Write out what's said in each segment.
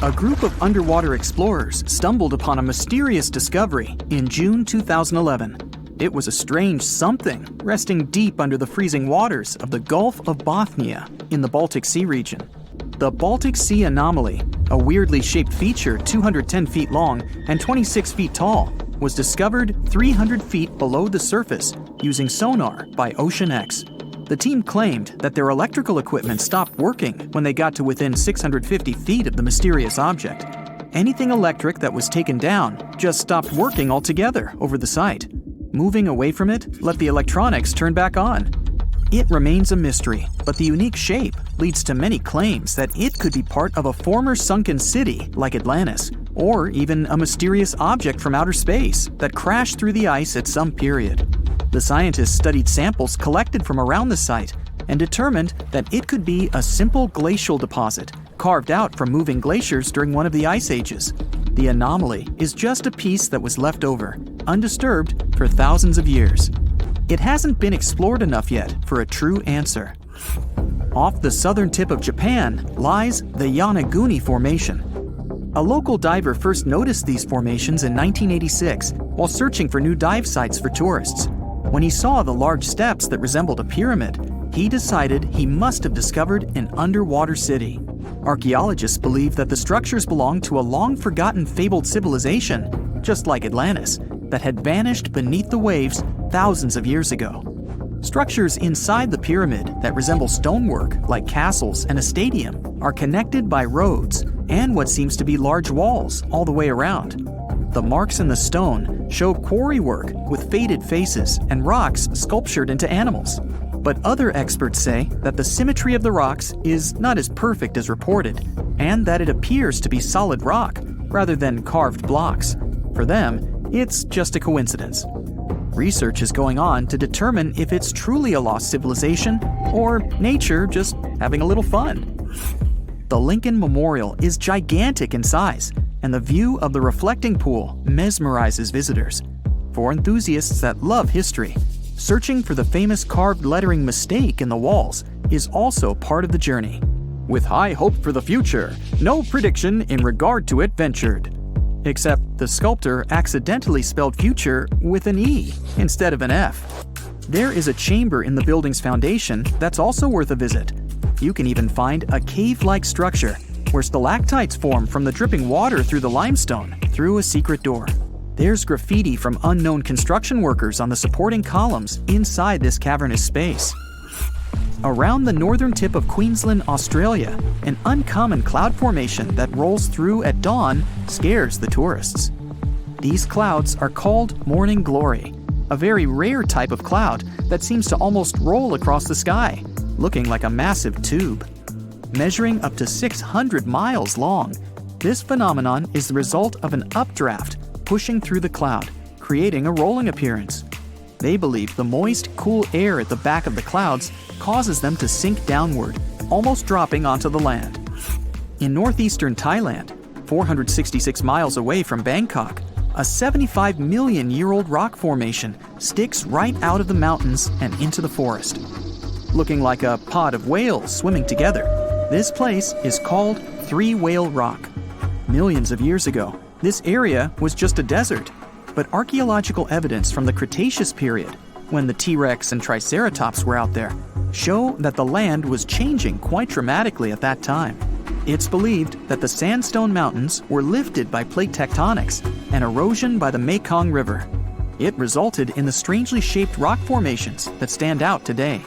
A group of underwater explorers stumbled upon a mysterious discovery in June 2011. It was a strange something resting deep under the freezing waters of the Gulf of Bothnia in the Baltic Sea region. The Baltic Sea anomaly, a weirdly shaped feature 210 feet long and 26 feet tall, was discovered 300 feet below the surface using sonar by OceanX. The team claimed that their electrical equipment stopped working when they got to within 650 feet of the mysterious object. Anything electric that was taken down just stopped working altogether over the site. Moving away from it let the electronics turn back on. It remains a mystery, but the unique shape leads to many claims that it could be part of a former sunken city like Atlantis, or even a mysterious object from outer space that crashed through the ice at some period. The scientists studied samples collected from around the site and determined that it could be a simple glacial deposit carved out from moving glaciers during one of the ice ages. The anomaly is just a piece that was left over, undisturbed for thousands of years. It hasn't been explored enough yet for a true answer. Off the southern tip of Japan lies the Yonaguni Formation. A local diver first noticed these formations in 1986 while searching for new dive sites for tourists. When he saw the large steps that resembled a pyramid, he decided he must have discovered an underwater city. Archaeologists believe that the structures belong to a long-forgotten fabled civilization, just like Atlantis, that had vanished beneath the waves thousands of years ago. Structures inside the pyramid that resemble stonework, like castles and a stadium, are connected by roads and what seems to be large walls all the way around. The marks in the stone show quarry work with faded faces and rocks sculptured into animals. But other experts say that the symmetry of the rocks is not as perfect as reported, and that it appears to be solid rock rather than carved blocks. For them, it's just a coincidence. Research is going on to determine if it's truly a lost civilization or nature just having a little fun. The Lincoln Memorial is gigantic in size, and the view of the reflecting pool mesmerizes visitors. For enthusiasts that love history, searching for the famous carved lettering mistake in the walls is also part of the journey. With high hope for the future, no prediction in regard to it ventured. Except the sculptor accidentally spelled future with an E instead of an F. There is a chamber in the building's foundation that's also worth a visit. You can even find a cave-like structure where stalactites form from the dripping water through the limestone through a secret door. There's graffiti from unknown construction workers on the supporting columns inside this cavernous space. Around the northern tip of Queensland, Australia, an uncommon cloud formation that rolls through at dawn scares the tourists. These clouds are called morning glory, a very rare type of cloud that seems to almost roll across the sky, looking like a massive tube. Measuring up to 600 miles long, this phenomenon is the result of an updraft pushing through the cloud, creating a rolling appearance. They believe the moist, cool air at the back of the clouds causes them to sink downward, almost dropping onto the land. In northeastern Thailand, 466 miles away from Bangkok, a 75 million year old rock formation sticks right out of the mountains and into the forest. Looking like a pod of whales swimming together, this place is called Three Whale Rock. Millions of years ago, this area was just a desert, but archaeological evidence from the Cretaceous period, when the T-Rex and Triceratops were out there, show that the land was changing quite dramatically at that time. It's believed that the sandstone mountains were lifted by plate tectonics and erosion by the Mekong River. It resulted in the strangely shaped rock formations that stand out today.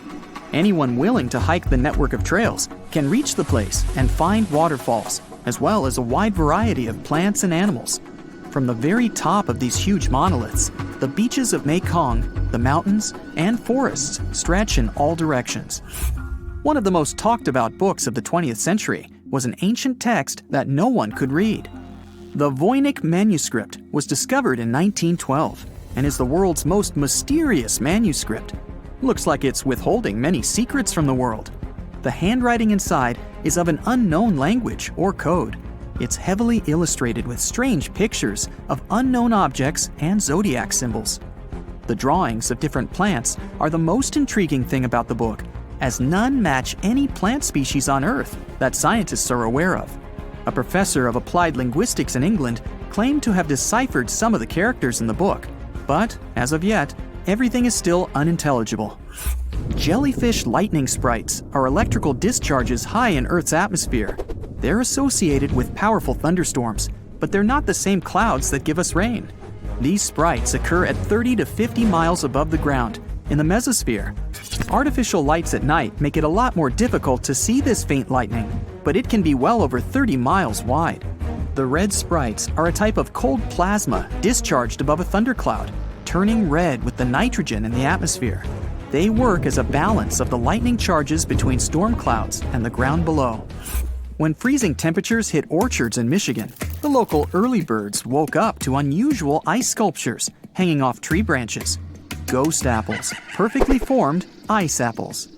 Anyone willing to hike the network of trails can reach the place and find waterfalls, as well as a wide variety of plants and animals. From the very top of these huge monoliths, the beaches of Mekong, the mountains, and forests stretch in all directions. One of the most talked about books of the 20th century was an ancient text that no one could read. The Voynich manuscript was discovered in 1912 and is the world's most mysterious manuscript. Looks like it's withholding many secrets from the world. The handwriting inside is of an unknown language or code. It's heavily illustrated with strange pictures of unknown objects and zodiac symbols. The drawings of different plants are the most intriguing thing about the book, as none match any plant species on Earth that scientists are aware of. A professor of applied linguistics in England claimed to have deciphered some of the characters in the book, but as of yet, everything is still unintelligible. Jellyfish lightning sprites are electrical discharges high in Earth's atmosphere. They're associated with powerful thunderstorms, but they're not the same clouds that give us rain. These sprites occur at 30 to 50 miles above the ground, in the mesosphere. Artificial lights at night make it a lot more difficult to see this faint lightning, but it can be well over 30 miles wide. The red sprites are a type of cold plasma discharged above a thundercloud, turning red with the nitrogen in the atmosphere. They work as a balance of the lightning charges between storm clouds and the ground below. When freezing temperatures hit orchards in Michigan, the local early birds woke up to unusual ice sculptures hanging off tree branches. Ghost apples, perfectly formed ice apples.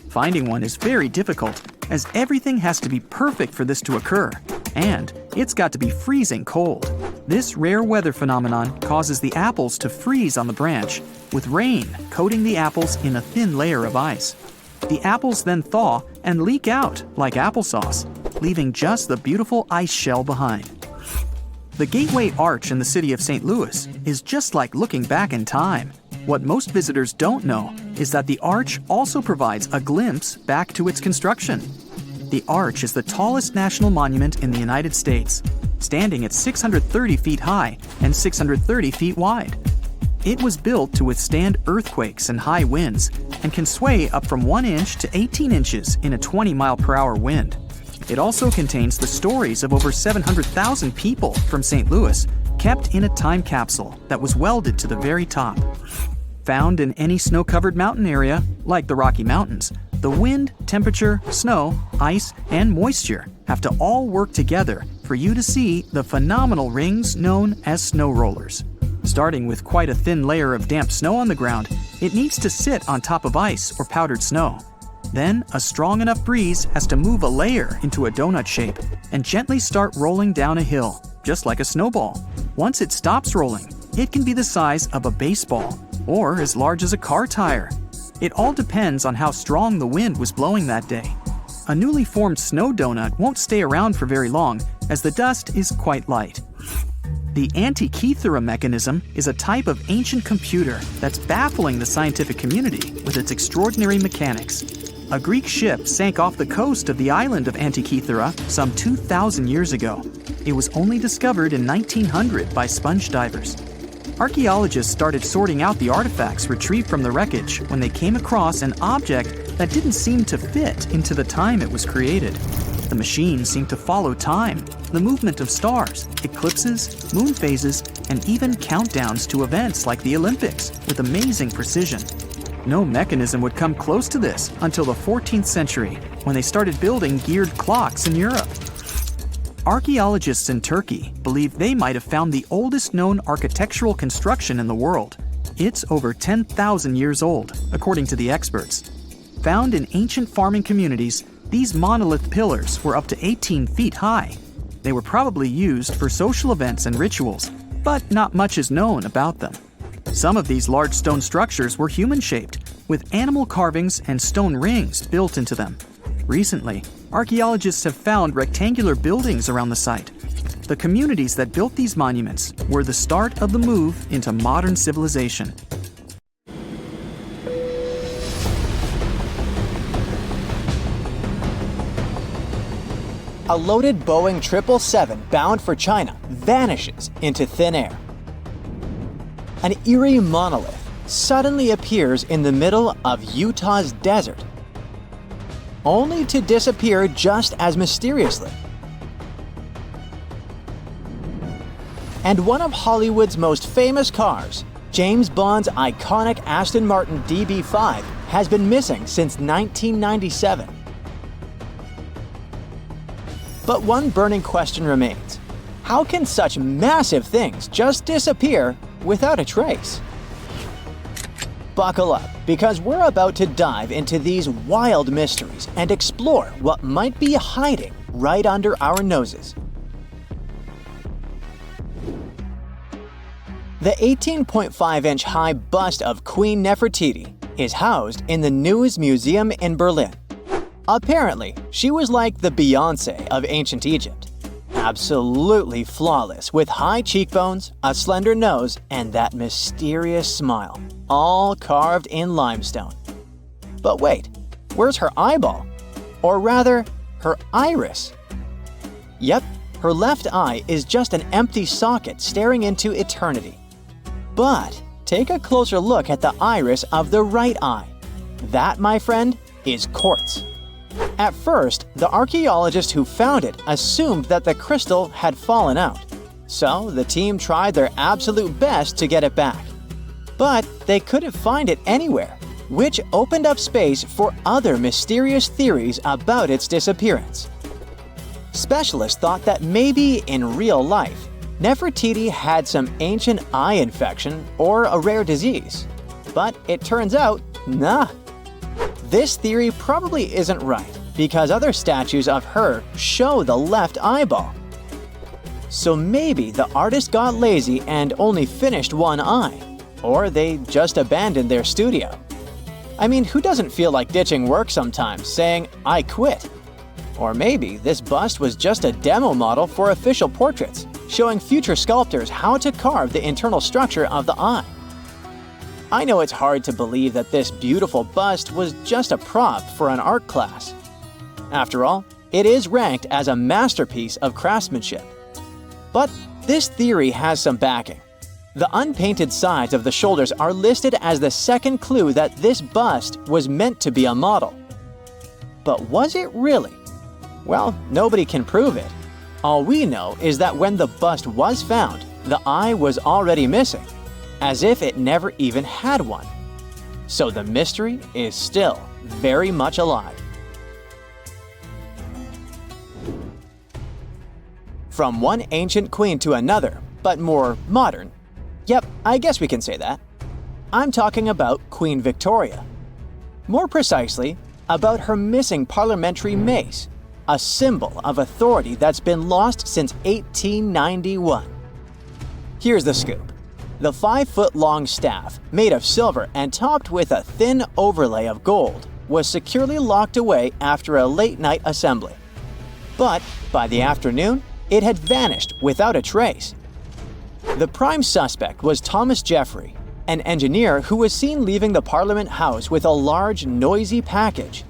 Finding one is very difficult, as everything has to be perfect for this to occur, and it's got to be freezing cold. This rare weather phenomenon causes the apples to freeze on the branch, with rain coating the apples in a thin layer of ice. The apples then thaw and leak out like applesauce, leaving just the beautiful ice shell behind. The Gateway Arch in the city of St. Louis is just like looking back in time. What most visitors don't know is that the arch also provides a glimpse back to its construction. The arch is the tallest national monument in the United States, standing at 630 feet high and 630 feet wide. It was built to withstand earthquakes and high winds and can sway up from 1 inch to 18 inches in a 20-mile-per-hour wind. It also contains the stories of over 700,000 people from St. Louis kept in a time capsule that was welded to the very top. Found in any snow-covered mountain area, like the Rocky Mountains, the wind, temperature, snow, ice, and moisture have to all work together for you to see the phenomenal rings known as snow rollers. Starting with quite a thin layer of damp snow on the ground, it needs to sit on top of ice or powdered snow. Then, a strong enough breeze has to move a layer into a donut shape and gently start rolling down a hill, just like a snowball. Once it stops rolling, it can be the size of a baseball or as large as a car tire. It all depends on how strong the wind was blowing that day. A newly formed snow donut won't stay around for very long, as the dust is quite light. The Antikythera mechanism is a type of ancient computer that's baffling the scientific community with its extraordinary mechanics. A Greek ship sank off the coast of the island of Antikythera some 2,000 years ago. It was only discovered in 1900 by sponge divers. Archaeologists started sorting out the artifacts retrieved from the wreckage when they came across an object that didn't seem to fit into the time it was created. The machine seemed to follow time, the movement of stars, eclipses, moon phases, and even countdowns to events like the Olympics with amazing precision. No mechanism would come close to this until the 14th century, when they started building geared clocks in Europe. Archaeologists in Turkey believe they might have found the oldest known architectural construction in the world. It's over 10,000 years old, according to the experts. Found in ancient farming communities, these monolith pillars were up to 18 feet high. They were probably used for social events and rituals, but not much is known about them. Some of these large stone structures were human-shaped, with animal carvings and stone rings built into them. Recently, archaeologists have found rectangular buildings around the site. The communities that built these monuments were the start of the move into modern civilization. A loaded Boeing 777 bound for China vanishes into thin air. An eerie monolith suddenly appears in the middle of Utah's desert, only to disappear just as mysteriously. And one of Hollywood's most famous cars, James Bond's iconic Aston Martin DB5, has been missing since 1997. But one burning question remains. How can such massive things just disappear without a trace? Buckle up, because we're about to dive into these wild mysteries and explore what might be hiding right under our noses. The 18.5-inch high bust of Queen Nefertiti is housed in the Neues Museum in Berlin. Apparently, she was like the Beyoncé of ancient Egypt. Absolutely flawless, with high cheekbones, a slender nose, and that mysterious smile, all carved in limestone. But wait, where's her eyeball? Or rather, her iris? Yep, her left eye is just an empty socket staring into eternity. But take a closer look at the iris of the right eye. That, my friend, is quartz. At first, the archaeologist who found it assumed that the crystal had fallen out. So the team tried their absolute best to get it back. But they couldn't find it anywhere, which opened up space for other mysterious theories about its disappearance. Specialists thought that maybe in real life, Nefertiti had some ancient eye infection or a rare disease. But it turns out, nah. This theory probably isn't right, because other statues of her show the left eyeball. So maybe the artist got lazy and only finished one eye, or they just abandoned their studio. I mean, who doesn't feel like ditching work sometimes, saying, "I quit"? Or maybe this bust was just a demo model for official portraits, showing future sculptors how to carve the internal structure of the eye. I know it's hard to believe that this beautiful bust was just a prop for an art class. After all, it is ranked as a masterpiece of craftsmanship. But this theory has some backing. The unpainted sides of the shoulders are listed as the second clue that this bust was meant to be a model. But was it really? Well, nobody can prove it. All we know is that when the bust was found, the eye was already missing, as if it never even had one. So the mystery is still very much alive. From one ancient queen to another, but more modern. Yep, I guess we can say that. I'm talking about Queen Victoria. More precisely, about her missing parliamentary mace, a symbol of authority that's been lost since 1891. Here's the scoop. The 5-foot-long staff, made of silver and topped with a thin overlay of gold, was securely locked away after a late-night assembly. But by the afternoon, it had vanished without a trace. The prime suspect was Thomas Jeffrey, an engineer who was seen leaving the Parliament House with a large, noisy package.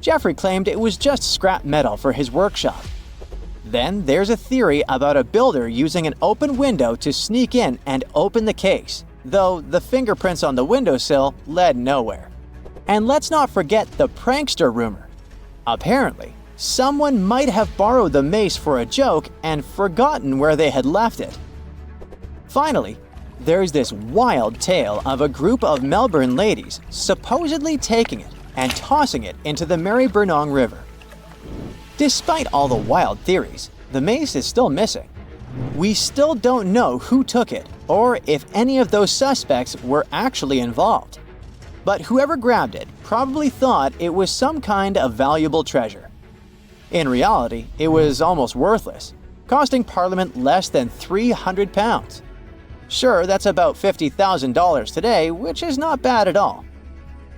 Jeffrey claimed it was just scrap metal for his workshop. Then there's a theory about a builder using an open window to sneak in and open the case, though the fingerprints on the windowsill led nowhere. And let's not forget the prankster rumor. Apparently, someone might have borrowed the mace for a joke and forgotten where they had left it. Finally, there's this wild tale of a group of Melbourne ladies supposedly taking it and tossing it into the Maribyrnong River. Despite all the wild theories, the mace is still missing. We still don't know who took it or if any of those suspects were actually involved. But whoever grabbed it probably thought it was some kind of valuable treasure. In reality, it was almost worthless, costing Parliament less than £300. Sure, that's about $50,000 today, which is not bad at all.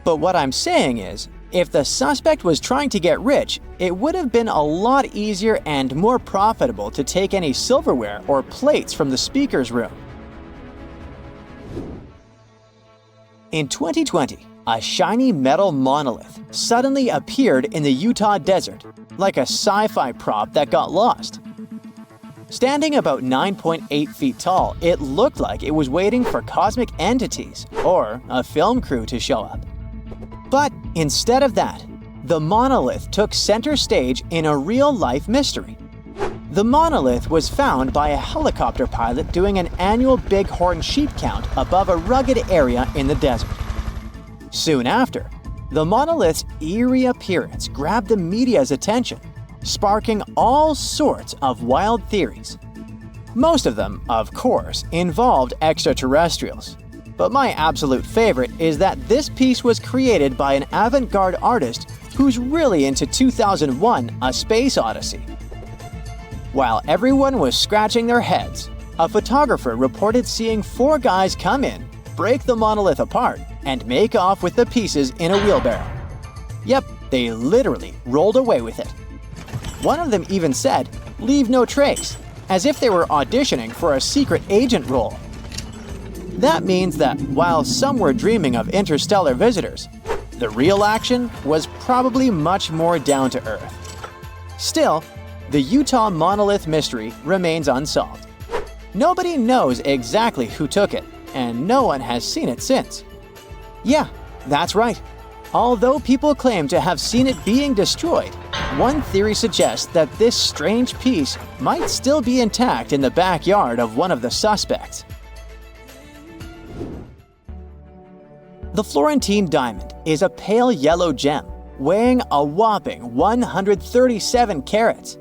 But what I'm saying is, if the suspect was trying to get rich, it would have been a lot easier and more profitable to take any silverware or plates from the speaker's room. In 2020, a shiny metal monolith suddenly appeared in the Utah desert, like a sci-fi prop that got lost. Standing about 9.8 feet tall, it looked like it was waiting for cosmic entities or a film crew to show up. But instead of that, the monolith took center stage in a real-life mystery. The monolith was found by a helicopter pilot doing an annual bighorn sheep count above a rugged area in the desert. Soon after, the monolith's eerie appearance grabbed the media's attention, sparking all sorts of wild theories. Most of them, of course, involved extraterrestrials. But my absolute favorite is that this piece was created by an avant-garde artist who's really into 2001: A Space Odyssey. While everyone was scratching their heads, a photographer reported seeing 4 guys come in, break the monolith apart, and make off with the pieces in a wheelbarrow. Yep, they literally rolled away with it. One of them even said, leave no trace, as if they were auditioning for a secret agent role. That means that while some were dreaming of interstellar visitors, the real action was probably much more down to earth. Still, the Utah monolith mystery remains unsolved. Nobody knows exactly who took it, and no one has seen it since. Yeah, that's right. Although people claim to have seen it being destroyed, one theory suggests that this strange piece might still be intact in the backyard of one of the suspects. The Florentine diamond is a pale yellow gem, weighing a whopping 137 carats.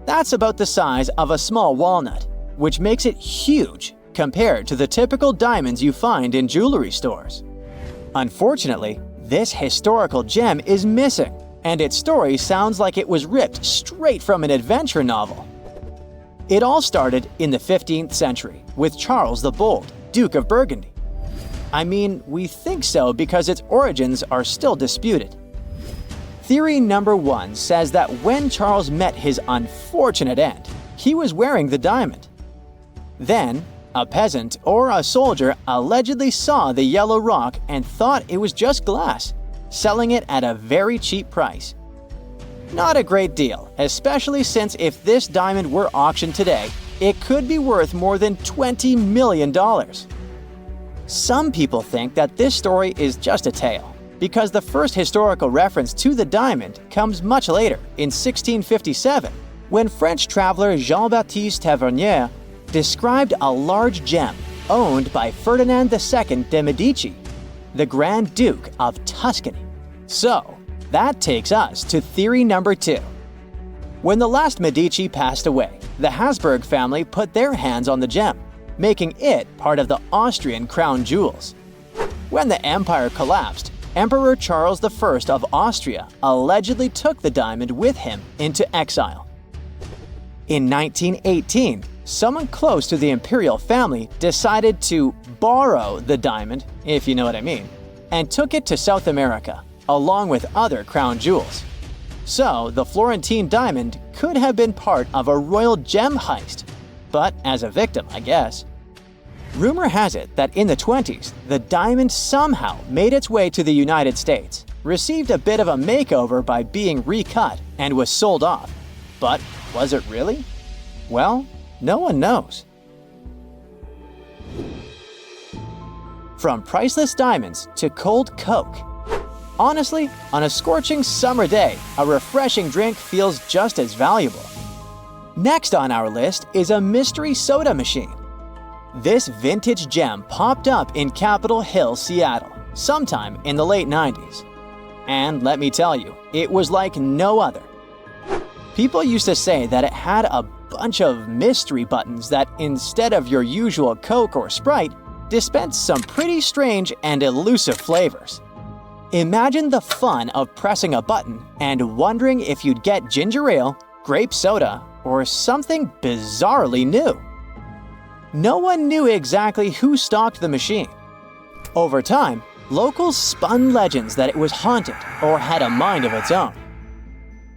That's about the size of a small walnut, which makes it huge compared to the typical diamonds you find in jewelry stores. Unfortunately, this historical gem is missing, and its story sounds like it was ripped straight from an adventure novel. It all started in the 15th century with Charles the Bold, Duke of Burgundy. I mean, we think so because its origins are still disputed. Theory number 1 says that when Charles met his unfortunate end, he was wearing the diamond. Then, a peasant or a soldier allegedly saw the yellow rock and thought it was just glass, selling it at a very cheap price. Not a great deal, especially since if this diamond were auctioned today, it could be worth more than $20 million. Some people think that this story is just a tale, because the first historical reference to the diamond comes much later, in 1657, when French traveler Jean-Baptiste Tavernier described a large gem owned by Ferdinand II de' Medici, the Grand Duke of Tuscany. So, that takes us to theory number 2. When the last Medici passed away, the Habsburg family put their hands on the gem, making it part of the Austrian crown jewels. When the empire collapsed, Emperor Charles I of Austria allegedly took the diamond with him into exile. In 1918, someone close to the imperial family decided to borrow the diamond, if you know what I mean, and took it to South America, along with other crown jewels. So, the Florentine diamond could have been part of a royal gem heist, but as a victim, I guess. Rumor has it that in the 20s, the diamond somehow made its way to the United States, received a bit of a makeover by being recut, and was sold off. But was it really? Well, no one knows. From priceless diamonds to cold Coke. Honestly, on a scorching summer day, a refreshing drink feels just as valuable. Next on our list is a mystery soda machine. This vintage gem popped up in Capitol Hill, Seattle, sometime in the late 90s. And let me tell you, it was like no other. People used to say that it had a bunch of mystery buttons that, instead of your usual Coke or Sprite, dispensed some pretty strange and elusive flavors. Imagine the fun of pressing a button and wondering if you'd get ginger ale, grape soda, or something bizarrely new. No one knew exactly who stocked the machine. Over time, locals spun legends that it was haunted or had a mind of its own.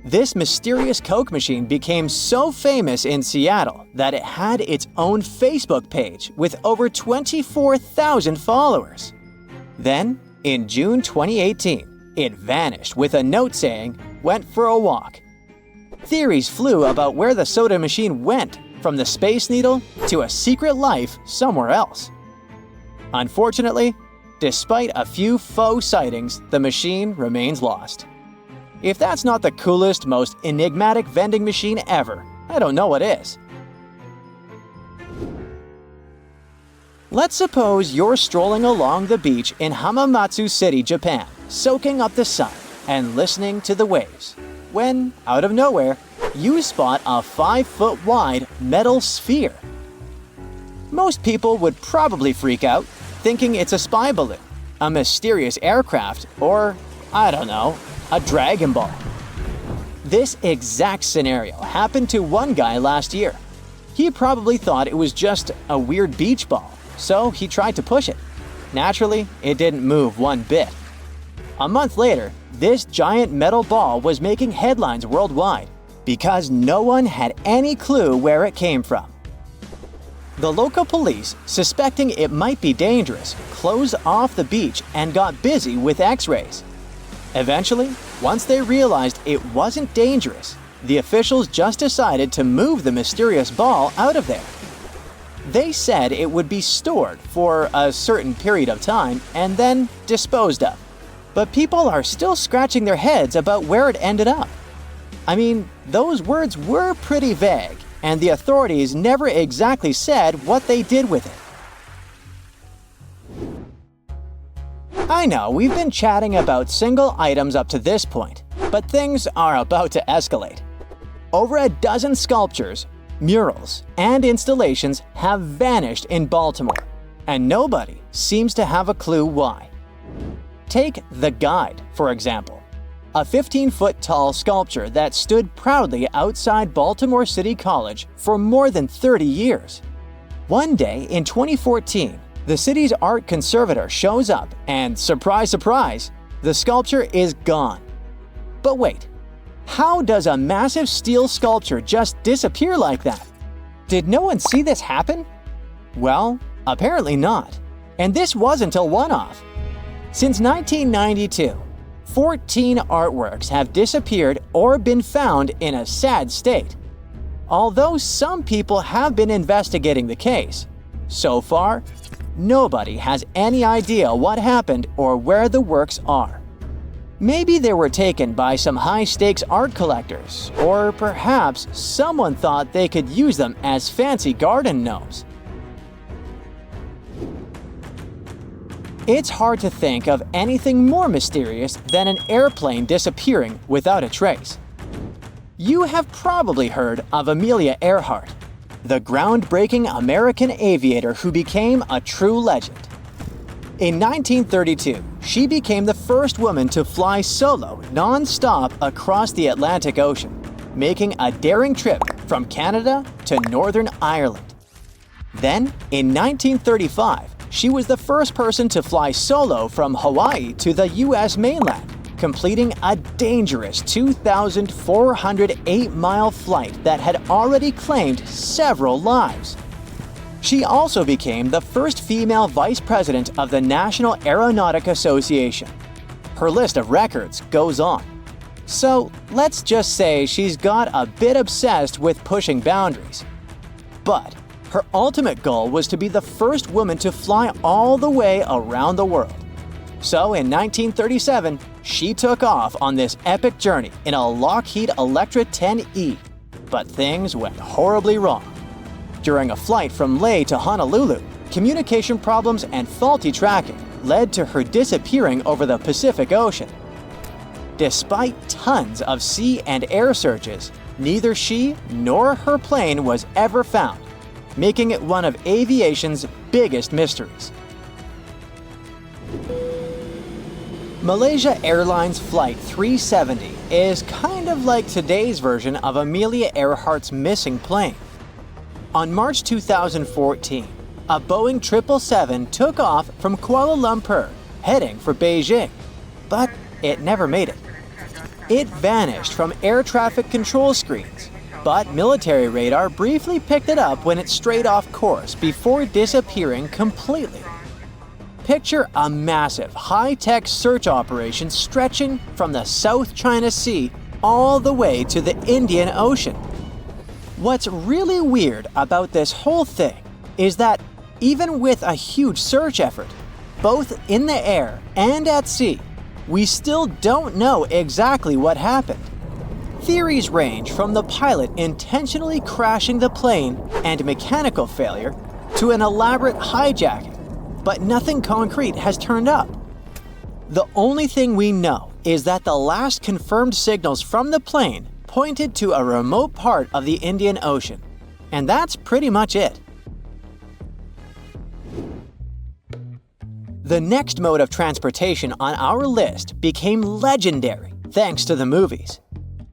This mysterious Coke machine became so famous in Seattle that it had its own Facebook page with over 24,000 followers. Then, in June 2018, it vanished with a note saying, "Went for a walk." Theories flew about where the soda machine went, from the Space Needle to a secret life somewhere else. Unfortunately, despite a few faux sightings, the machine remains lost. If that's not the coolest, most enigmatic vending machine ever, I don't know what is. Let's suppose you're strolling along the beach in Hamamatsu City, Japan, soaking up the sun and listening to the waves, when, out of nowhere, you spot a 5-foot-wide metal sphere. Most people would probably freak out, thinking it's a spy balloon, a mysterious aircraft, or, I don't know, a Dragon Ball. This exact scenario happened to one guy last year. He probably thought it was just a weird beach ball, so he tried to push it. Naturally, it didn't move one bit. A month later, this giant metal ball was making headlines worldwide because no one had any clue where it came from. The local police, suspecting it might be dangerous, closed off the beach and got busy with X-rays. Eventually, once they realized it wasn't dangerous, the officials just decided to move the mysterious ball out of there. They said it would be stored for a certain period of time and then disposed of. But people are still scratching their heads about where it ended up. I mean, those words were pretty vague, and the authorities never exactly said what they did with it. I know we've been chatting about single items up to this point, but things are about to escalate. Over a dozen sculptures, murals, and installations have vanished in Baltimore, and nobody seems to have a clue why. Take The Guide, for example, a 15-foot tall sculpture that stood proudly outside Baltimore City College for more than 30 years. One day in 2014, the city's art conservator shows up and, surprise, surprise, the sculpture is gone. But wait, how does a massive steel sculpture just disappear like that? Did no one see this happen? Well, apparently not. And this wasn't a one-off. Since 1992, 14 artworks have disappeared or been found in a sad state. Although some people have been investigating the case, so far, nobody has any idea what happened or where the works are. Maybe they were taken by some high-stakes art collectors, or perhaps someone thought they could use them as fancy garden gnomes. It's hard to think of anything more mysterious than an airplane disappearing without a trace. You have probably heard of Amelia Earhart, the groundbreaking American aviator who became a true legend. In 1932, she became the first woman to fly solo non-stop across the Atlantic Ocean, making a daring trip from Canada to Northern Ireland. Then, in 1935, she was the first person to fly solo from Hawaii to the US mainland, completing a dangerous 2,408-mile flight that had already claimed several lives. She also became the first female vice president of the National Aeronautic Association. Her list of records goes on. So let's just say she's got a bit obsessed with pushing boundaries. But her ultimate goal was to be the first woman to fly all the way around the world. So in 1937, she took off on this epic journey in a Lockheed Electra 10E. But things went horribly wrong. During a flight from Leh to Honolulu, communication problems and faulty tracking led to her disappearing over the Pacific Ocean. Despite tons of sea and air searches, neither she nor her plane was ever found, making it one of aviation's biggest mysteries. Malaysia Airlines Flight 370 is kind of like today's version of Amelia Earhart's missing plane. On March 2014, a Boeing 777 took off from Kuala Lumpur, heading for Beijing, but it never made it. It vanished from air traffic control screens, but military radar briefly picked it up when it strayed off course before disappearing completely. Picture a massive, high-tech search operation stretching from the South China Sea all the way to the Indian Ocean. What's really weird about this whole thing is that even with a huge search effort, both in the air and at sea, we still don't know exactly what happened. Theories range from the pilot intentionally crashing the plane and mechanical failure to an elaborate hijacking, but nothing concrete has turned up. The only thing we know is that the last confirmed signals from the plane pointed to a remote part of the Indian Ocean, and that's pretty much it. The next mode of transportation on our list became legendary thanks to the movies.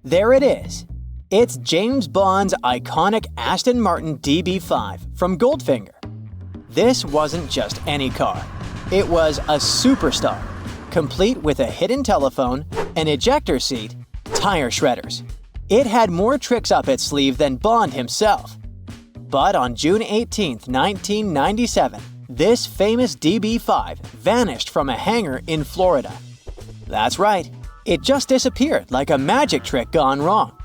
There it is. It's James Bond's iconic Aston Martin DB5 from Goldfinger. This wasn't just any car. It was a superstar, complete with a hidden telephone, an ejector seat, tire shredders. It had more tricks up its sleeve than Bond himself. But on June 18, 1997, this famous DB-5 vanished from a hangar in Florida. That's right, it just disappeared like a magic trick gone wrong.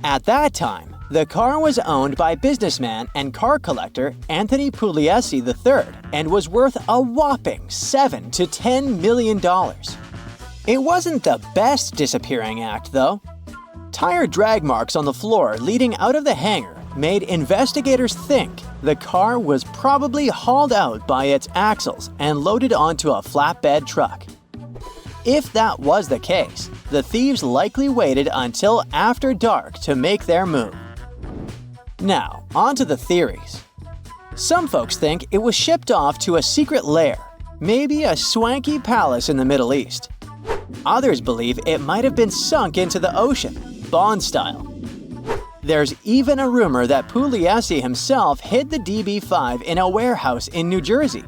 At that time, the car was owned by businessman and car collector Anthony Pugliese III and was worth a whopping $7 to $10 million. It wasn't the best disappearing act, though. Tire drag marks on the floor leading out of the hangar made investigators think the car was probably hauled out by its axles and loaded onto a flatbed truck. If that was the case, the thieves likely waited until after dark to make their move. Now, on to the theories. Some folks think it was shipped off to a secret lair, maybe a swanky palace in the Middle East. Others believe it might have been sunk into the ocean, Bond style. There's even a rumor that Pugliese himself hid the DB-5 in a warehouse in New Jersey.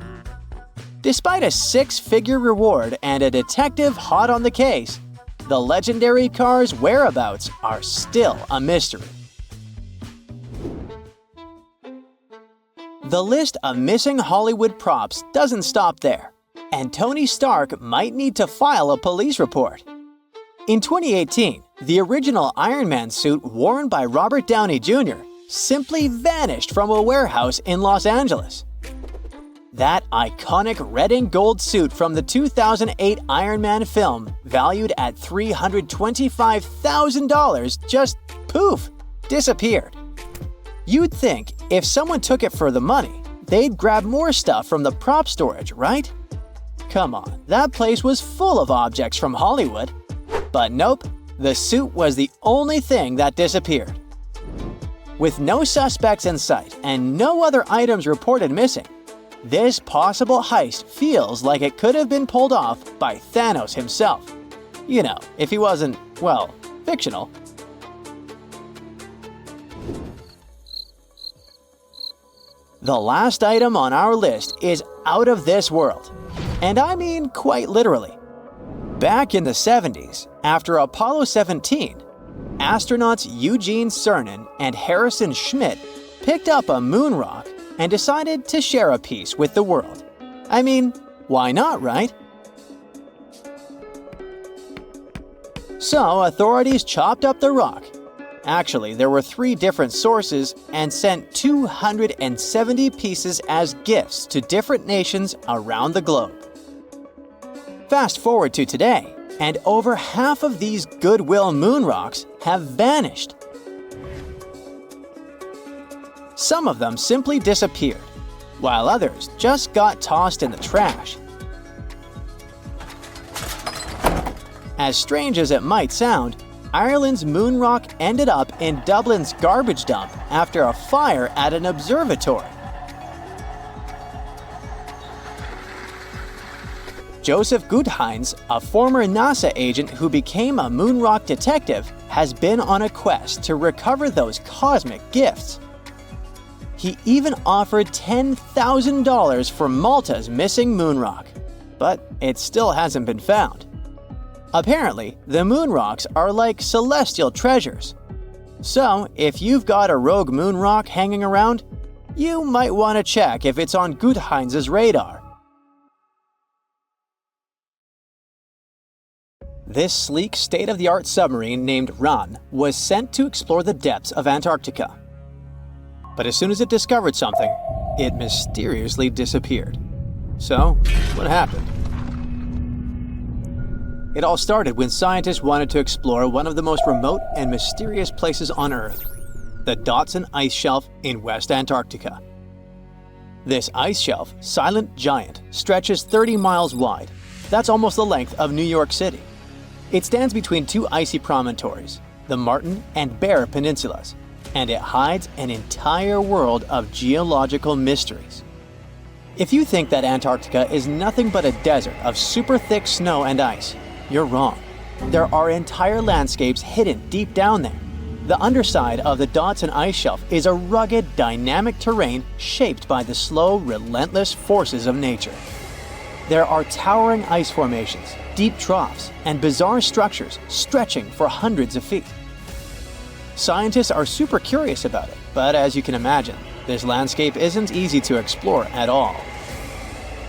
Despite a six-figure reward and a detective hot on the case, the legendary car's whereabouts are still a mystery. The list of missing Hollywood props doesn't stop there, and Tony Stark might need to file a police report. In 2018, the original Iron Man suit worn by Robert Downey Jr. simply vanished from a warehouse in Los Angeles. That iconic red and gold suit from the 2008 Iron Man film, valued at $325,000, just poof, disappeared. You'd think if someone took it for the money, they'd grab more stuff from the prop storage, right? Come on, that place was full of objects from Hollywood. But nope, the suit was the only thing that disappeared. With no suspects in sight and no other items reported missing, this possible heist feels like it could have been pulled off by Thanos himself. You know, if he wasn't, well, fictional. The last item on our list is out of this world. And I mean quite literally. Back in the 70s, after Apollo 17, astronauts Eugene Cernan and Harrison Schmitt picked up a moon rock and decided to share a piece with the world. I mean, why not, right? So authorities chopped up the rock. Actually, there were 3 different sources and sent 270 pieces as gifts to different nations around the globe. Fast forward to today, and over half of these Goodwill moon rocks have vanished. Some of them simply disappeared, while others just got tossed in the trash. As strange as it might sound, Ireland's moon rock ended up in Dublin's garbage dump after a fire at an observatory. Joseph Goodhines, a former NASA agent who became a moon rock detective, has been on a quest to recover those cosmic gifts. He even offered $10,000 for Malta's missing moon rock, but it still hasn't been found. Apparently, the moon rocks are like celestial treasures. So, if you've got a rogue moon rock hanging around, you might want to check if it's on Goodhines' radar. This sleek, state-of-the-art submarine named Ran was sent to explore the depths of Antarctica. But as soon as it discovered something, it mysteriously disappeared. So, what happened? It all started when scientists wanted to explore one of the most remote and mysterious places on Earth, the Dodson Ice Shelf in West Antarctica. This ice shelf, silent giant, stretches 30 miles wide. That's almost the length of New York City. It stands between 2 icy promontories, the Martin and Bear Peninsulas, and it hides an entire world of geological mysteries. If you think that Antarctica is nothing but a desert of super thick snow and ice, you're wrong. There are entire landscapes hidden deep down there. The underside of the Dodson Ice Shelf is a rugged, dynamic terrain shaped by the slow, relentless forces of nature. There are towering ice formations, deep troughs, and bizarre structures stretching for hundreds of feet. Scientists are super curious about it, but as you can imagine, this landscape isn't easy to explore at all.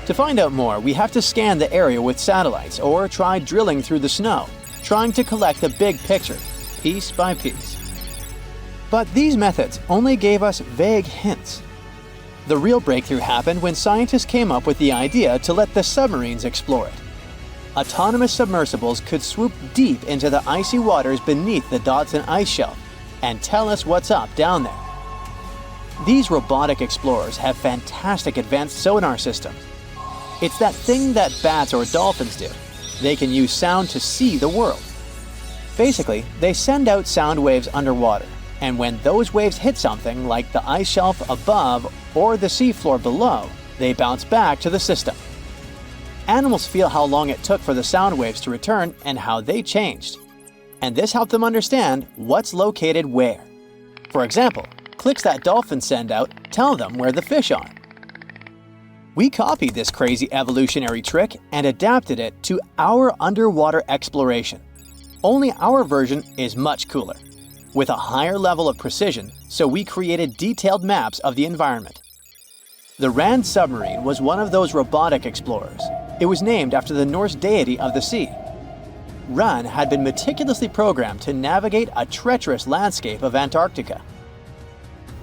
To find out more, we have to scan the area with satellites or try drilling through the snow, trying to collect the big picture, piece by piece. But these methods only gave us vague hints. The real breakthrough happened when scientists came up with the idea to let the submarines explore it. Autonomous submersibles could swoop deep into the icy waters beneath the Dodson ice shelf and tell us what's up down there. These robotic explorers have fantastic advanced sonar systems. It's that thing that bats or dolphins do. They can use sound to see the world. Basically, they send out sound waves underwater, and when those waves hit something like the ice shelf above or the seafloor below, they bounce back to the system. Animals feel how long it took for the sound waves to return and how they changed. And this helped them understand what's located where. For example, clicks that dolphins send out tell them where the fish are. We copied this crazy evolutionary trick and adapted it to our underwater exploration. Only our version is much cooler, with a higher level of precision, so we created detailed maps of the environment. The Rand submarine was one of those robotic explorers. It was named after the Norse deity of the sea. Ran had been meticulously programmed to navigate a treacherous landscape of Antarctica.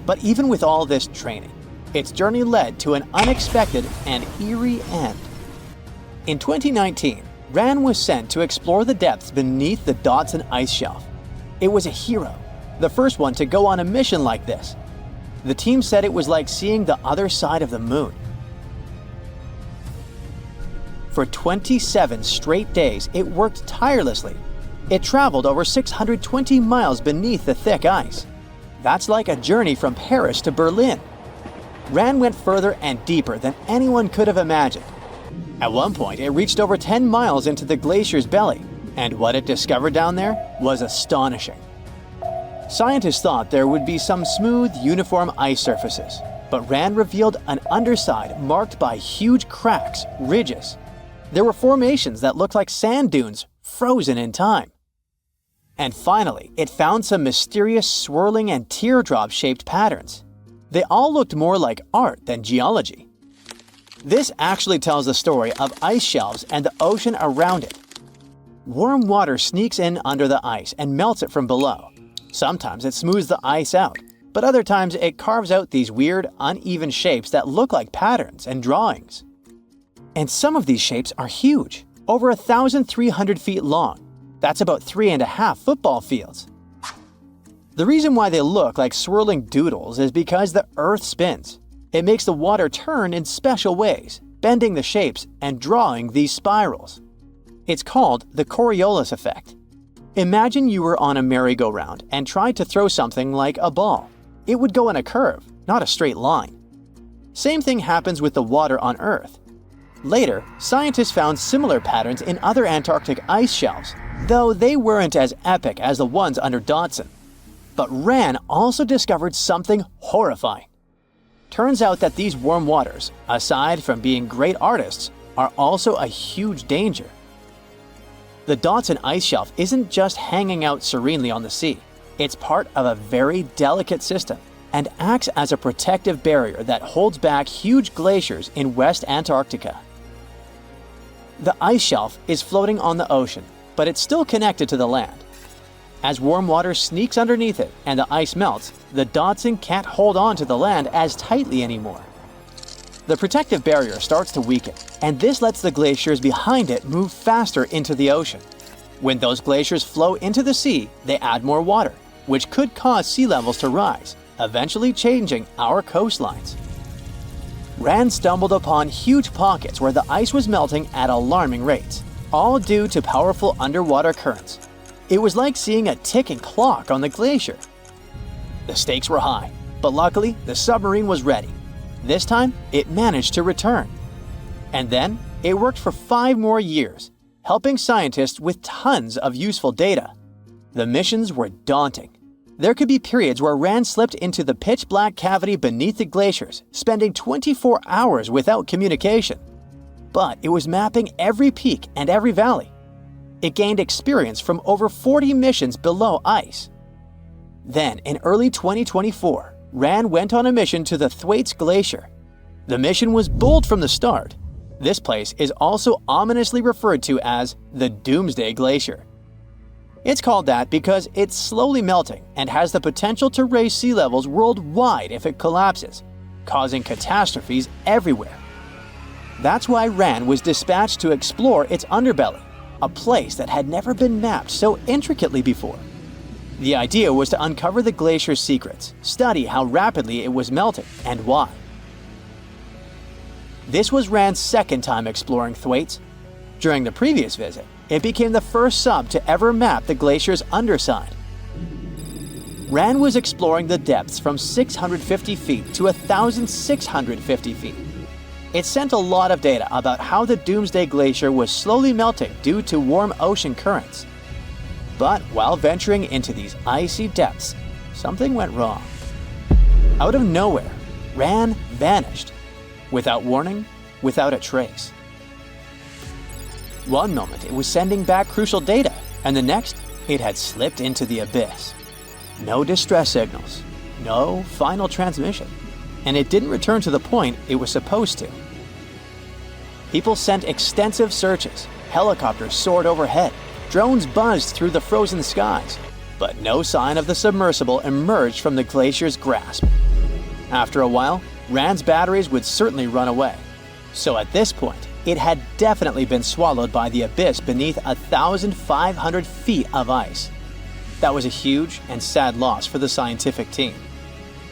But even with all this training, its journey led to an unexpected and eerie end. In 2019, Ran was sent to explore the depths beneath the Dodson ice shelf. It was a hero, the first one to go on a mission like this. The team said it was like seeing the other side of the moon. For 27 straight days, it worked tirelessly. It traveled over 620 miles beneath the thick ice. That's like a journey from Paris to Berlin. Ran went further and deeper than anyone could have imagined. At one point, it reached over 10 miles into the glacier's belly, and what it discovered down there was astonishing. Scientists thought there would be some smooth, uniform ice surfaces, but Ran revealed an underside marked by huge cracks, ridges. There were formations that looked like sand dunes, frozen in time. And finally, it found some mysterious swirling and teardrop-shaped patterns. They all looked more like art than geology. This actually tells the story of ice shelves and the ocean around it. Warm water sneaks in under the ice and melts it from below. Sometimes it smooths the ice out, but other times it carves out these weird, uneven shapes that look like patterns and drawings. And some of these shapes are huge, over 1,300 feet long. That's about 3.5 football fields. The reason why they look like swirling doodles is because the Earth spins. It makes the water turn in special ways, bending the shapes and drawing these spirals. It's called the Coriolis effect. Imagine you were on a merry-go-round and tried to throw something like a ball. It would go in a curve, not a straight line. Same thing happens with the water on Earth. Later, scientists found similar patterns in other Antarctic ice shelves, though they weren't as epic as the ones under Dodson. But Ran also discovered something horrifying. Turns out that these warm waters, aside from being great artists, are also a huge danger. The Dodson ice shelf isn't just hanging out serenely on the sea. It's part of a very delicate system and acts as a protective barrier that holds back huge glaciers in West Antarctica. The ice shelf is floating on the ocean, but it's still connected to the land. As warm water sneaks underneath it and the ice melts, the Dodson can't hold on to the land as tightly anymore. The protective barrier starts to weaken, and this lets the glaciers behind it move faster into the ocean. When those glaciers flow into the sea, they add more water, which could cause sea levels to rise, eventually changing our coastlines. Rand stumbled upon huge pockets where the ice was melting at alarming rates, all due to powerful underwater currents. It was like seeing a ticking clock on the glacier. The stakes were high, but luckily the submarine was ready. This time, it managed to return. And then, it worked for 5 more years, helping scientists with tons of useful data. The missions were daunting. There could be periods where Rand slipped into the pitch-black cavity beneath the glaciers, spending 24 hours without communication. But it was mapping every peak and every valley. It gained experience from over 40 missions below ice. Then, in early 2024, RAND went on a mission to the Thwaites Glacier. The mission was bold from the start. This place is also ominously referred to as the Doomsday Glacier. It's called that because it's slowly melting and has the potential to raise sea levels worldwide if it collapses, causing catastrophes everywhere. That's why RAND was dispatched to explore its underbelly, a place that had never been mapped so intricately before. The idea was to uncover the glacier's secrets, study how rapidly it was melting, and why. This was RAND's second time exploring Thwaites. During the previous visit, it became the first sub to ever map the glacier's underside. RAND was exploring the depths from 650 feet to 1,650 feet. It sent a lot of data about how the Doomsday Glacier was slowly melting due to warm ocean currents. But while venturing into these icy depths, something went wrong. Out of nowhere, RAND vanished. Without warning, without a trace. One moment it was sending back crucial data, and the next it had slipped into the abyss. No distress signals, no final transmission, and it didn't return to the point it was supposed to. People sent extensive searches, helicopters soared overhead, drones buzzed through the frozen skies, but no sign of the submersible emerged from the glacier's grasp. After a while, RAND's batteries would certainly run away. So at this point, it had definitely been swallowed by the abyss beneath 1,500 feet of ice. That was a huge and sad loss for the scientific team.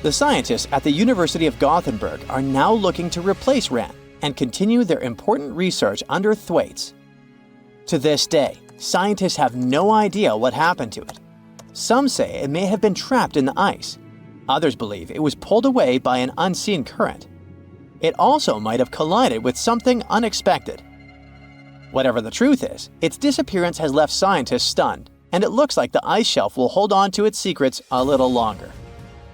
The scientists at the University of Gothenburg are now looking to replace RAND and continue their important research under Thwaites. To this day, scientists have no idea what happened to it. Some say it may have been trapped in the ice. Others believe it was pulled away by an unseen current. It also might have collided with something unexpected. Whatever the truth is, its disappearance has left scientists stunned, and it looks like the ice shelf will hold on to its secrets a little longer.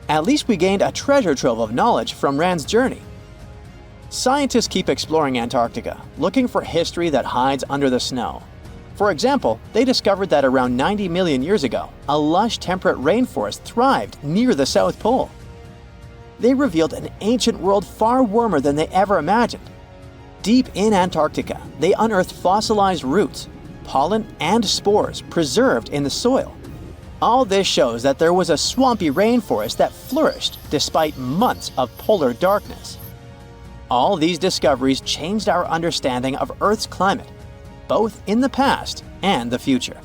At least we gained a treasure trove of knowledge from RAND's journey. Scientists keep exploring Antarctica, looking for history that hides under the snow. For example, they discovered that around 90 million years ago, a lush temperate rainforest thrived near the South Pole. They revealed an ancient world far warmer than they ever imagined. Deep in Antarctica, they unearthed fossilized roots, pollen, and spores preserved in the soil. All this shows that there was a swampy rainforest that flourished despite months of polar darkness. All these discoveries changed our understanding of Earth's climate, both in the past and the future.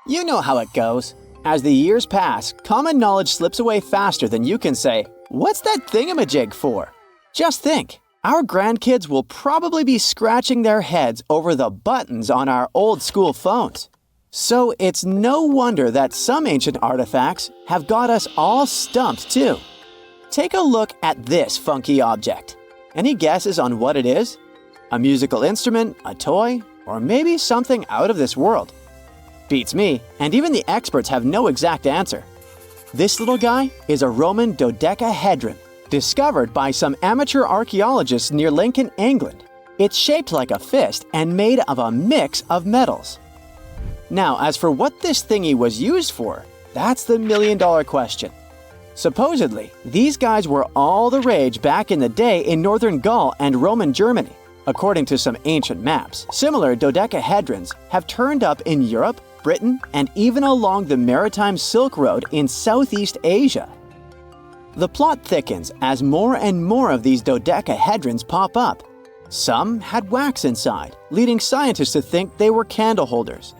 You know how it goes. As the years pass, common knowledge slips away faster than you can say, "What's that thingamajig for?" Just think, our grandkids will probably be scratching their heads over the buttons on our old school phones. So it's no wonder that some ancient artifacts have got us all stumped too. Take a look at this funky object. Any guesses on what it is? A musical instrument, a toy, or maybe something out of this world? Beats me, and even the experts have no exact answer. This little guy is a Roman dodecahedron, discovered by some amateur archaeologists near Lincoln, England. It's shaped like a fist and made of a mix of metals. Now, as for what this thingy was used for, that's the million-dollar question. Supposedly, these guys were all the rage back in the day in northern Gaul and Roman Germany. According to some ancient maps, similar dodecahedrons have turned up in Europe, Britain, and even along the maritime Silk Road in Southeast Asia. The plot thickens as more and more of these dodecahedrons pop up. Some had wax inside, leading scientists to think they were candle holders.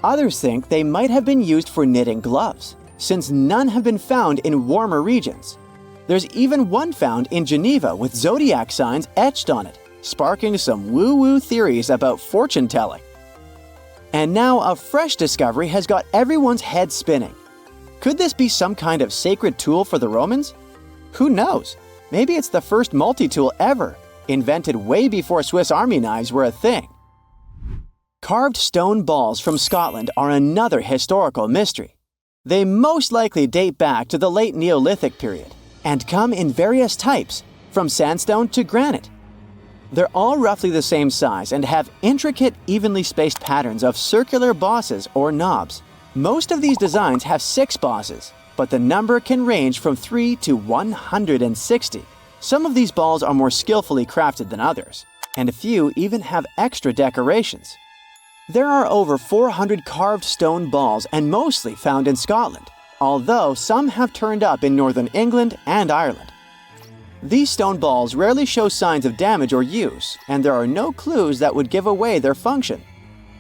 Others think they might have been used for knitting gloves, since none have been found in warmer regions. There's even one found in Geneva with zodiac signs etched on it, sparking some woo-woo theories about fortune-telling. And now a fresh discovery has got everyone's head spinning. Could this be some kind of sacred tool for the Romans? Who knows? Maybe it's the first multi-tool ever, invented way before Swiss Army knives were a thing. Carved stone balls from Scotland are another historical mystery. They most likely date back to the late Neolithic period and come in various types, from sandstone to granite. They're all roughly the same size and have intricate, evenly spaced patterns of circular bosses or knobs. Most of these designs have 6 bosses, but the number can range from 3 to 160. Some of these balls are more skillfully crafted than others, and a few even have extra decorations. There are over 400 carved stone balls and mostly found in Scotland, although some have turned up in northern England and Ireland. These stone balls rarely show signs of damage or use, and there are no clues that would give away their function.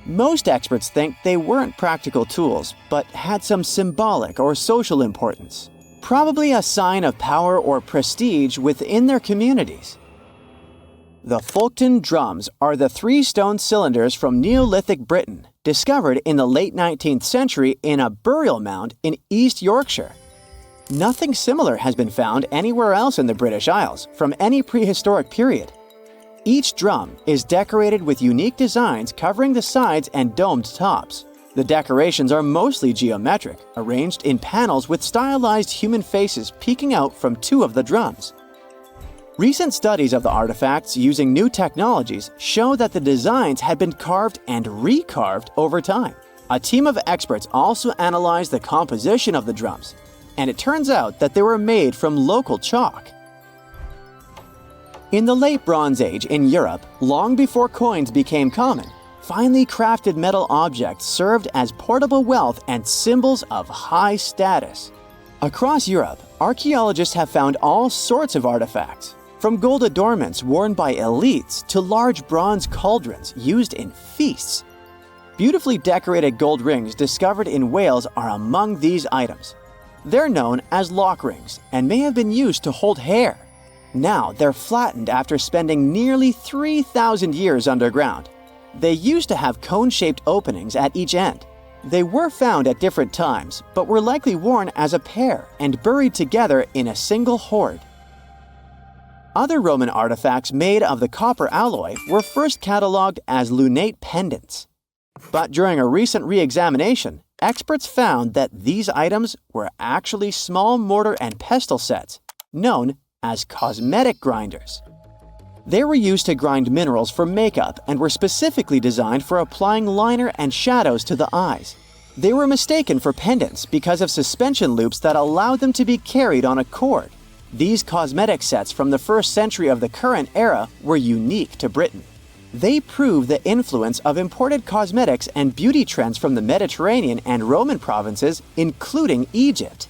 Most experts think they weren't practical tools, but had some symbolic or social importance, probably a sign of power or prestige within their communities. The Folkton drums are the 3 stone cylinders from Neolithic Britain, discovered in the late 19th century in a burial mound in East Yorkshire. Nothing similar has been found anywhere else in the British Isles from any prehistoric period. Each drum is decorated with unique designs covering the sides and domed tops. The decorations are mostly geometric, arranged in panels with stylized human faces peeking out from 2 of the drums. Recent studies of the artifacts using new technologies show that the designs had been carved and recarved over time. A team of experts also analyzed the composition of the drums, and it turns out that they were made from local chalk. In the late Bronze Age in Europe, long before coins became common, finely crafted metal objects served as portable wealth and symbols of high status. Across Europe, archaeologists have found all sorts of artifacts, from gold adornments worn by elites to large bronze cauldrons used in feasts. Beautifully decorated gold rings discovered in Wales are among these items. They're known as lock rings and may have been used to hold hair. Now they're flattened after spending nearly 3,000 years underground. They used to have cone-shaped openings at each end. They were found at different times, but were likely worn as a pair and buried together in a single hoard. Other Roman artifacts made of the copper alloy were first catalogued as lunate pendants. But during a recent re-examination, experts found that these items were actually small mortar and pestle sets, known as cosmetic grinders. They were used to grind minerals for makeup and were specifically designed for applying liner and shadows to the eyes. They were mistaken for pendants because of suspension loops that allowed them to be carried on a cord. These cosmetic sets from the 1st century of the current era were unique to Britain. They prove the influence of imported cosmetics and beauty trends from the Mediterranean and Roman provinces, including Egypt.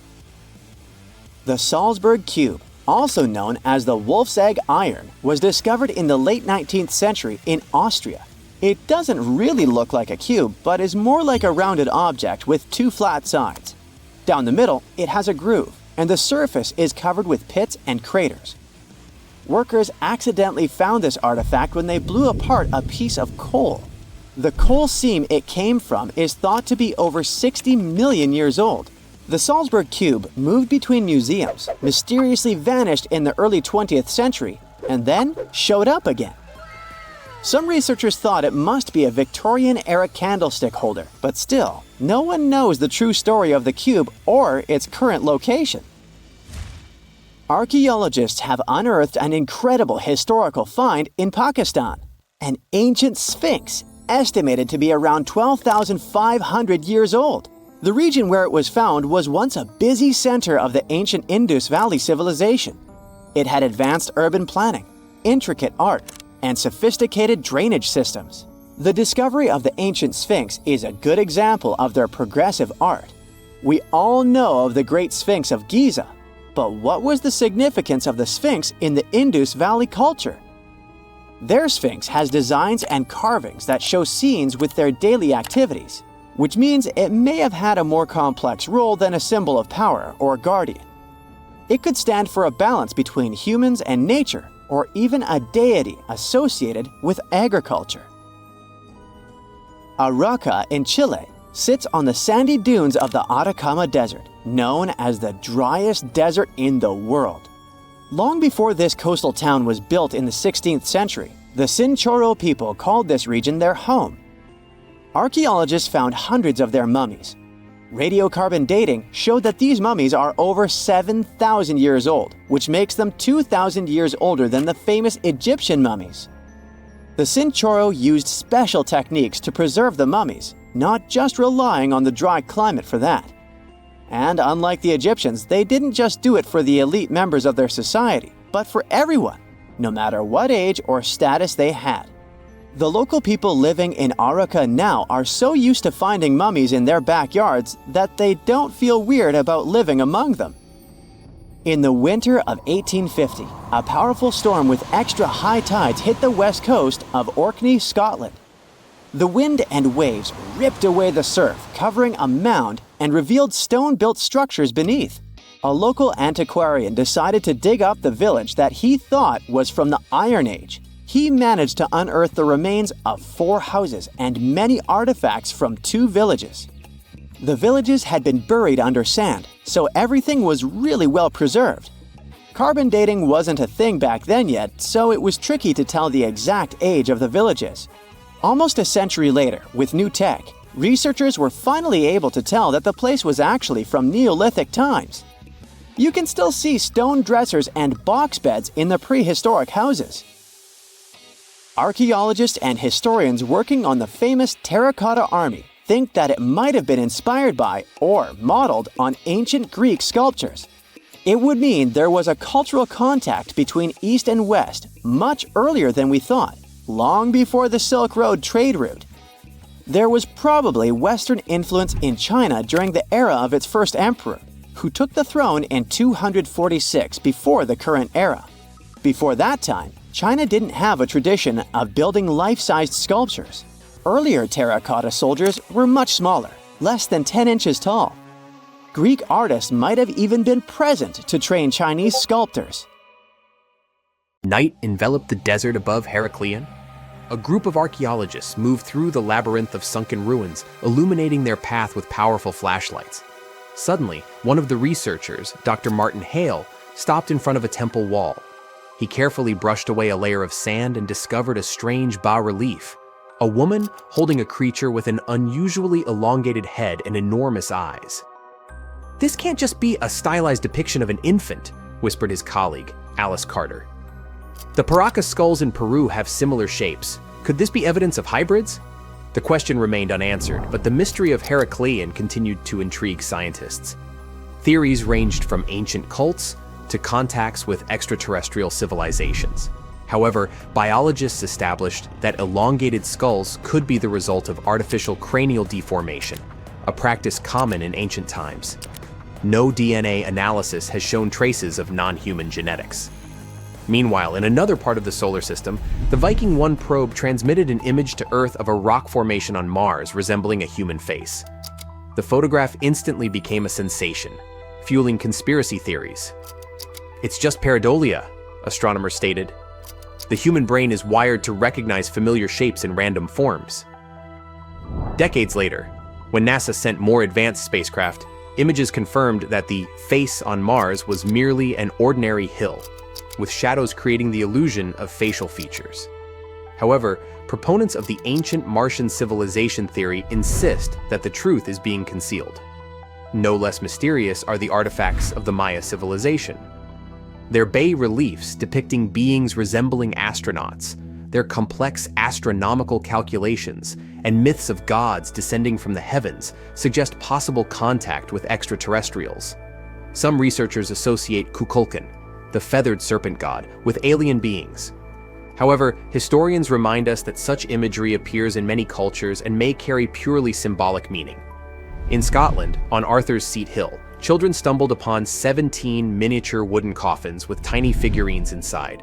The Salzburg cube, also known as the wolf's egg iron, was discovered in the late 19th century in Austria. It doesn't really look like a cube, but is more like a rounded object with 2 flat sides. Down the middle, it has a groove, and the surface is covered with pits and craters. Workers accidentally found this artifact when they blew apart a piece of coal. The coal seam it came from is thought to be over 60 million years old. The Salzburg cube moved between museums, mysteriously vanished in the early 20th century, and then showed up again. Some researchers thought it must be a Victorian-era candlestick holder, but still, no one knows the true story of the cube or its current location. Archaeologists have unearthed an incredible historical find in Pakistan, an ancient sphinx estimated to be around 12,500 years old. The region where it was found was once a busy center of the ancient Indus Valley civilization. It had advanced urban planning, intricate art, and sophisticated drainage systems. The discovery of the ancient sphinx is a good example of their progressive art. We all know of the Great Sphinx of Giza, but what was the significance of the sphinx in the Indus Valley culture? Their sphinx has designs and carvings that show scenes with their daily activities, which means it may have had a more complex role than a symbol of power or guardian. It could stand for a balance between humans and nature, or even a deity associated with agriculture. Arequipa in Chile sits on the sandy dunes of the Atacama Desert, known as the driest desert in the world. Long before this coastal town was built in the 16th century, the Chinchorro people called this region their home. Archaeologists found hundreds of their mummies. Radiocarbon dating showed that these mummies are over 7,000 years old, which makes them 2,000 years older than the famous Egyptian mummies. The Chinchorro used special techniques to preserve the mummies, not just relying on the dry climate for that. And unlike the Egyptians, they didn't just do it for the elite members of their society, but for everyone, no matter what age or status they had. The local people living in Arica now are so used to finding mummies in their backyards that they don't feel weird about living among them. In the winter of 1850, a powerful storm with extra high tides hit the west coast of Orkney, Scotland. The wind and waves ripped away the surf, covering a mound, and revealed stone-built structures beneath. A local antiquarian decided to dig up the village that he thought was from the Iron Age. He managed to unearth the remains of 4 houses and many artifacts from 2 villages. The villages had been buried under sand, so everything was really well preserved. Carbon dating wasn't a thing back then yet, so it was tricky to tell the exact age of the villages. Almost a century later, with new tech, researchers were finally able to tell that the place was actually from Neolithic times. You can still see stone dressers and box beds in the prehistoric houses. Archaeologists and historians working on the famous Terracotta army think that it might have been inspired by or modeled on ancient Greek sculptures. It would mean there was a cultural contact between East and West much earlier than we thought, long before the Silk Road trade route. There was probably Western influence in China during the era of its first emperor, who took the throne in 246 before the current era. Before that time, China didn't have a tradition of building life-sized sculptures. Earlier terracotta soldiers were much smaller, less than 10 inches tall. Greek artists might have even been present to train Chinese sculptors. Night enveloped the desert above Heraklion. A group of archaeologists moved through the labyrinth of sunken ruins, illuminating their path with powerful flashlights. Suddenly, one of the researchers, Dr. Martin Hale, stopped in front of a temple wall. He carefully brushed away a layer of sand and discovered a strange bas-relief. A woman holding a creature with an unusually elongated head and enormous eyes. "This can't just be a stylized depiction of an infant," whispered his colleague, Alice Carter. "The Paracas skulls in Peru have similar shapes. Could this be evidence of hybrids?" The question remained unanswered, but the mystery of Heraklion continued to intrigue scientists. Theories ranged from ancient cults to contacts with extraterrestrial civilizations. However, biologists established that elongated skulls could be the result of artificial cranial deformation, a practice common in ancient times. No DNA analysis has shown traces of non-human genetics. Meanwhile, in another part of the solar system, the Viking 1 probe transmitted an image to Earth of a rock formation on Mars resembling a human face. The photograph instantly became a sensation, fueling conspiracy theories. "It's just pareidolia," astronomers stated. "The human brain is wired to recognize familiar shapes in random forms." Decades later, when NASA sent more advanced spacecraft, images confirmed that the face on Mars was merely an ordinary hill, with shadows creating the illusion of facial features. However, proponents of the ancient Martian civilization theory insist that the truth is being concealed. No less mysterious are the artifacts of the Maya civilization. Their bas-reliefs depicting beings resembling astronauts, their complex astronomical calculations, and myths of gods descending from the heavens suggest possible contact with extraterrestrials. Some researchers associate Kukulkan, the feathered serpent god, with alien beings. However, historians remind us that such imagery appears in many cultures and may carry purely symbolic meaning. In Scotland, on Arthur's Seat Hill, children stumbled upon 17 miniature wooden coffins with tiny figurines inside.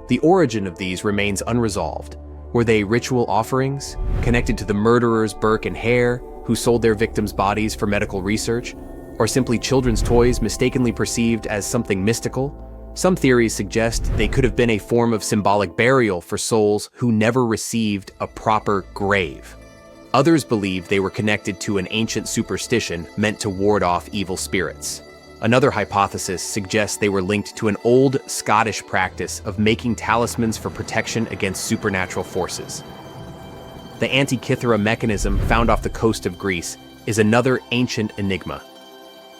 The origin of these remains unresolved. Were they ritual offerings, connected to the murderers Burke and Hare, who sold their victims' bodies for medical research, or simply children's toys mistakenly perceived as something mystical? Some theories suggest they could have been a form of symbolic burial for souls who never received a proper grave. Others believe they were connected to an ancient superstition meant to ward off evil spirits. Another hypothesis suggests they were linked to an old Scottish practice of making talismans for protection against supernatural forces. The Antikythera mechanism found off the coast of Greece is another ancient enigma.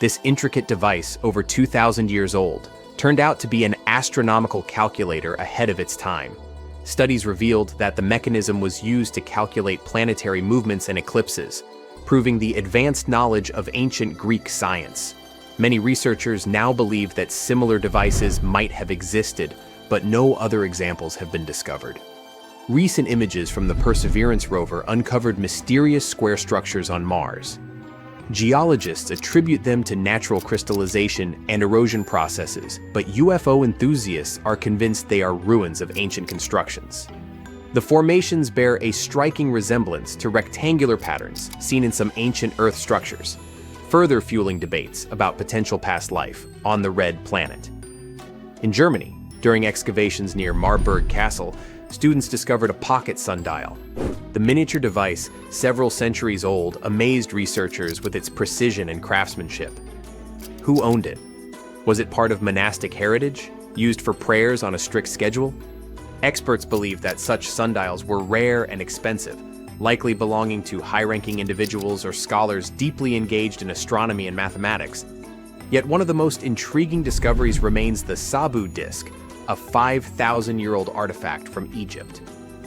This intricate device, over 2,000 years old, turned out to be an astronomical calculator ahead of its time. Studies revealed that the mechanism was used to calculate planetary movements and eclipses, proving the advanced knowledge of ancient Greek science. Many researchers now believe that similar devices might have existed, but no other examples have been discovered. Recent images from the Perseverance rover uncovered mysterious square structures on Mars. Geologists attribute them to natural crystallization and erosion processes, but UFO enthusiasts are convinced they are ruins of ancient constructions. The formations bear a striking resemblance to rectangular patterns seen in some ancient Earth structures, further fueling debates about potential past life on the Red Planet. In Germany, during excavations near Marburg Castle, students discovered a pocket sundial. The miniature device, several centuries old, amazed researchers with its precision and craftsmanship. Who owned it? Was it part of monastic heritage, used for prayers on a strict schedule? Experts believe that such sundials were rare and expensive, likely belonging to high-ranking individuals or scholars deeply engaged in astronomy and mathematics. Yet one of the most intriguing discoveries remains the Sabu disk, a 5,000-year-old artifact from Egypt.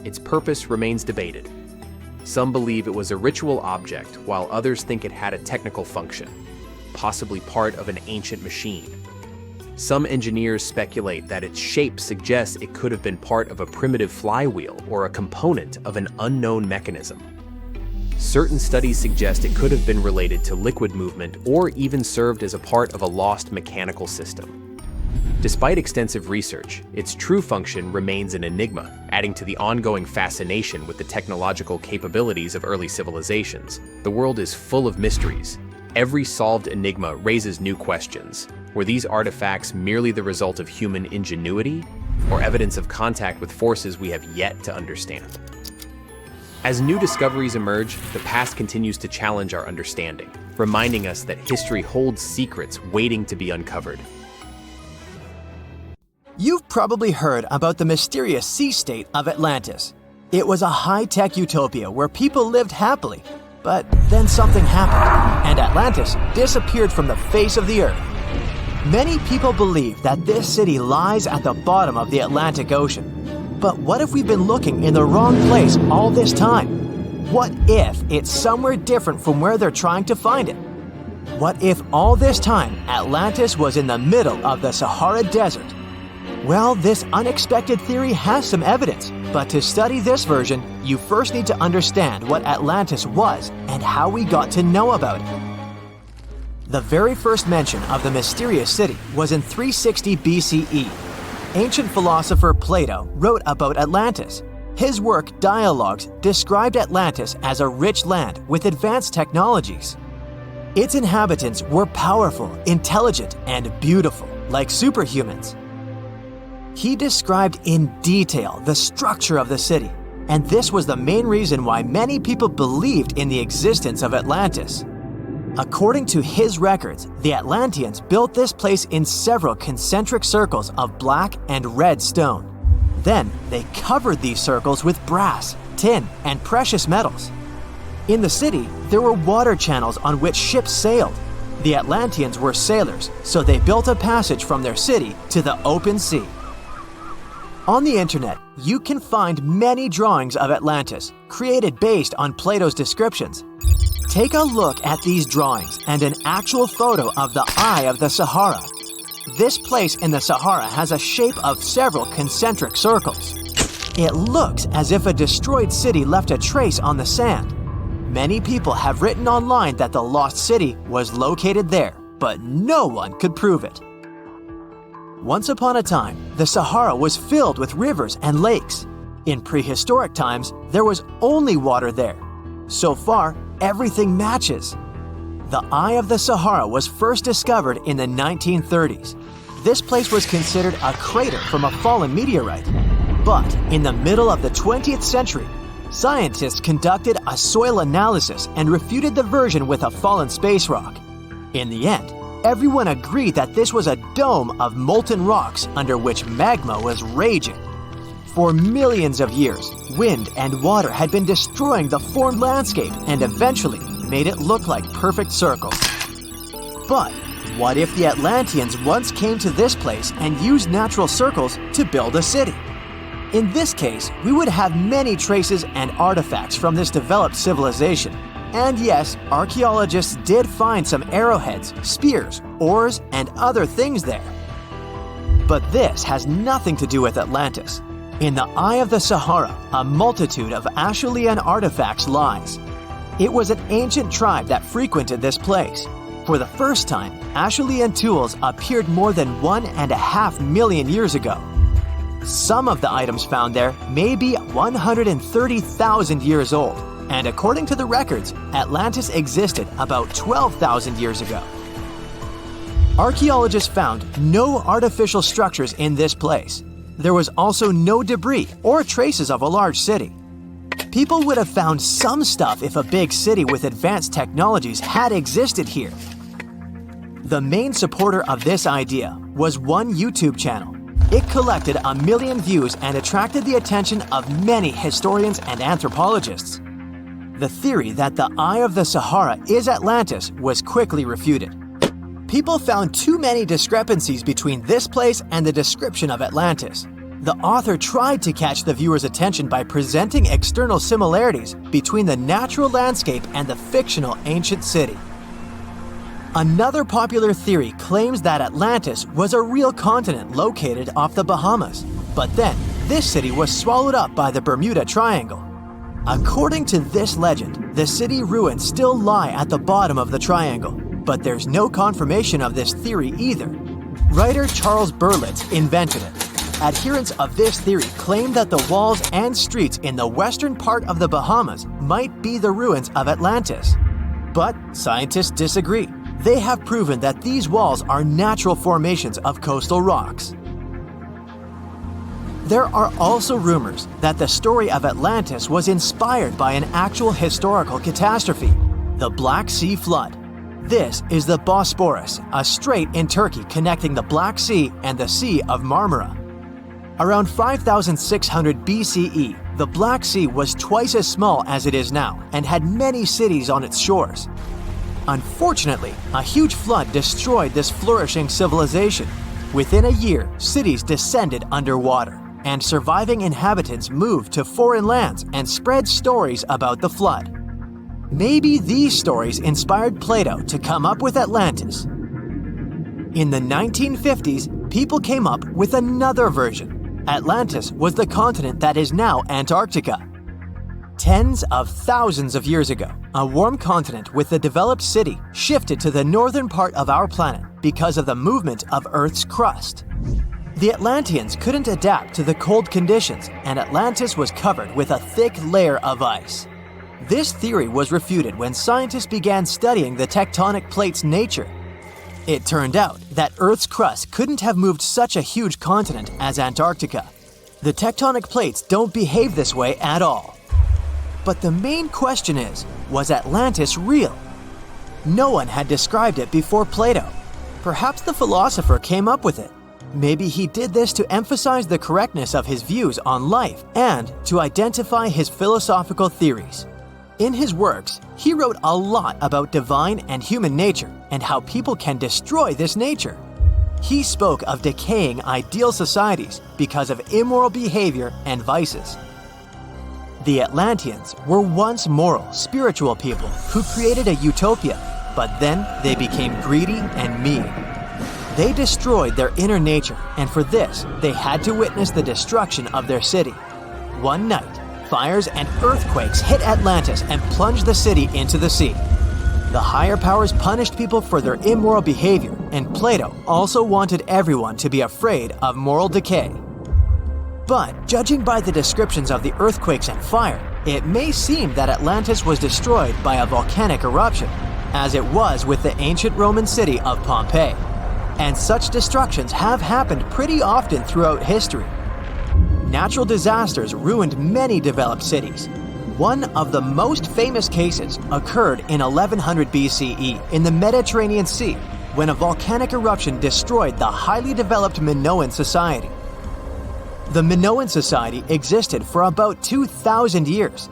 Its purpose remains debated. Some believe it was a ritual object, while others think it had a technical function, possibly part of an ancient machine. Some engineers speculate that its shape suggests it could have been part of a primitive flywheel or a component of an unknown mechanism. Certain studies suggest it could have been related to liquid movement or even served as a part of a lost mechanical system. Despite extensive research, its true function remains an enigma, adding to the ongoing fascination with the technological capabilities of early civilizations. The world is full of mysteries. Every solved enigma raises new questions. Were these artifacts merely the result of human ingenuity, or evidence of contact with forces we have yet to understand? As new discoveries emerge, the past continues to challenge our understanding, reminding us that history holds secrets waiting to be uncovered. You've probably heard about the mysterious sea state of Atlantis. It was a high-tech utopia where people lived happily, but then something happened, and Atlantis disappeared from the face of the earth. Many people believe that this city lies at the bottom of the Atlantic Ocean. But what if we've been looking in the wrong place all this time? What if it's somewhere different from where they're trying to find it? What if all this time Atlantis was in the middle of the Sahara Desert? Well, this unexpected theory has some evidence, but to study this version, you first need to understand what Atlantis was and how we got to know about it. The very first mention of the mysterious city was in 360 BCE. Ancient philosopher Plato wrote about Atlantis. His work, Dialogues, described Atlantis as a rich land with advanced technologies. Its inhabitants were powerful, intelligent, and beautiful, like superhumans. He described in detail the structure of the city, and this was the main reason why many people believed in the existence of Atlantis. According to his records, the Atlanteans built this place in several concentric circles of black and red stone. Then they covered these circles with brass, tin, and precious metals. In the city, there were water channels on which ships sailed. The Atlanteans were sailors, so they built a passage from their city to the open sea. On the internet, you can find many drawings of Atlantis, created based on Plato's descriptions. Take a look at these drawings and an actual photo of the Eye of the Sahara. This place in the Sahara has a shape of several concentric circles. It looks as if a destroyed city left a trace on the sand. Many people have written online that the lost city was located there, but no one could prove it. Once upon a time, the Sahara was filled with rivers and lakes. In prehistoric times, there was only water there. So far, everything matches. The Eye of the Sahara was first discovered in the 1930s. This place was considered a crater from a fallen meteorite. But in the middle of the 20th century, scientists conducted a soil analysis and refuted the version with a fallen space rock. In the end, everyone agreed that this was a dome of molten rocks under which magma was raging. For millions of years, wind and water had been destroying the formed landscape and eventually made it look like perfect circles. But what if the Atlanteans once came to this place and used natural circles to build a city? In this case, we would have many traces and artifacts from this developed civilization. And yes, archaeologists did find some arrowheads, spears, oars, and other things there. But this has nothing to do with Atlantis. In the eye of the Sahara, a multitude of Acheulean artifacts lies. It was an ancient tribe that frequented this place. For the first time, Acheulean tools appeared more than 1.5 million years ago. Some of the items found there may be 130,000 years old, and according to the records, Atlantis existed about 12,000 years ago. Archaeologists found no artificial structures in this place. There was also no debris or traces of a large city. People would have found some stuff if a big city with advanced technologies had existed here. The main supporter of this idea was one YouTube channel. It collected 1 million views and attracted the attention of many historians and anthropologists. The theory that the Eye of the Sahara is Atlantis was quickly refuted. People found too many discrepancies between this place and the description of Atlantis. The author tried to catch the viewer's attention by presenting external similarities between the natural landscape and the fictional ancient city. Another popular theory claims that Atlantis was a real continent located off the Bahamas, but then this city was swallowed up by the Bermuda Triangle. According to this legend, the city ruins still lie at the bottom of the triangle, but there's no confirmation of this theory either. Writer Charles Berlitz invented it. Adherents of this theory claim that the walls and streets in the western part of the Bahamas might be the ruins of Atlantis. But scientists disagree. They have proven that these walls are natural formations of coastal rocks. There are also rumors that the story of Atlantis was inspired by an actual historical catastrophe, the Black Sea Flood. This is the Bosporus, a strait in Turkey connecting the Black Sea and the Sea of Marmara. Around 5600 BCE, the Black Sea was twice as small as it is now and had many cities on its shores. Unfortunately, a huge flood destroyed this flourishing civilization. Within a year, cities descended underwater, and surviving inhabitants moved to foreign lands and spread stories about the flood. Maybe these stories inspired Plato to come up with Atlantis. In the 1950s, people came up with another version. Atlantis was the continent that is now Antarctica. Tens of thousands of years ago, a warm continent with a developed city shifted to the northern part of our planet because of the movement of Earth's crust. The Atlanteans couldn't adapt to the cold conditions, and Atlantis was covered with a thick layer of ice. This theory was refuted when scientists began studying the tectonic plate's nature. It turned out that Earth's crust couldn't have moved such a huge continent as Antarctica. The tectonic plates don't behave this way at all. But the main question is, was Atlantis real? No one had described it before Plato. Perhaps the philosopher came up with it. Maybe he did this to emphasize the correctness of his views on life and to identify his philosophical theories. In his works, he wrote a lot about divine and human nature and how people can destroy this nature. He spoke of decaying ideal societies because of immoral behavior and vices. The Atlanteans were once moral, spiritual people who created a utopia, but then they became greedy and mean. They destroyed their inner nature, and for this, they had to witness the destruction of their city. One night, fires and earthquakes hit Atlantis and plunged the city into the sea. The higher powers punished people for their immoral behavior, and Plato also wanted everyone to be afraid of moral decay. But judging by the descriptions of the earthquakes and fire, it may seem that Atlantis was destroyed by a volcanic eruption, as it was with the ancient Roman city of Pompeii. And such destructions have happened pretty often throughout history. Natural disasters ruined many developed cities. One of the most famous cases occurred in 1100 BCE in the Mediterranean Sea, when a volcanic eruption destroyed the highly developed Minoan society. The Minoan society existed for about 2,000 years.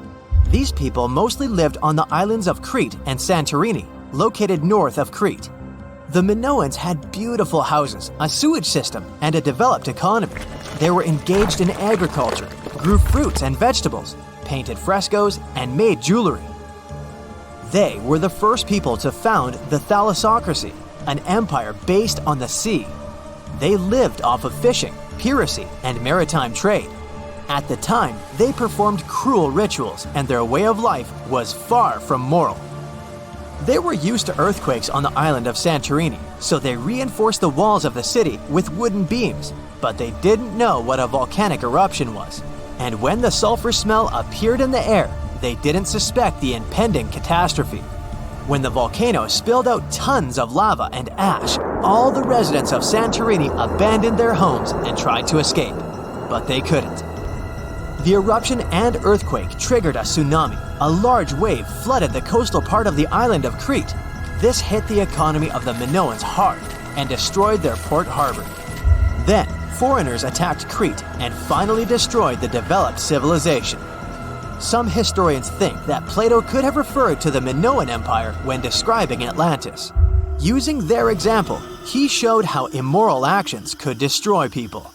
These people mostly lived on the islands of Crete and Santorini, located north of Crete. The Minoans had beautiful houses, a sewage system, and a developed economy. they were engaged in agriculture, grew fruits and vegetables, painted frescoes, and made jewelry. They were the first people to found the thalassocracy, an empire based on the sea. They lived off of fishing, piracy, and maritime trade. At the time, they performed cruel rituals, and their way of life was far from moral. They were used to earthquakes on the island of Santorini, so they reinforced the walls of the city with wooden beams, but they didn't know what a volcanic eruption was. And when the sulfur smell appeared in the air, they didn't suspect the impending catastrophe. When the volcano spilled out tons of lava and ash, all the residents of Santorini abandoned their homes and tried to escape, but they couldn't. The eruption and earthquake triggered a tsunami. A large wave flooded the coastal part of the island of Crete. This hit the economy of the Minoans hard and destroyed their port harbor. Then, foreigners attacked Crete and finally destroyed the developed civilization. Some historians think that Plato could have referred to the Minoan Empire when describing Atlantis. Using their example, he showed how immoral actions could destroy people.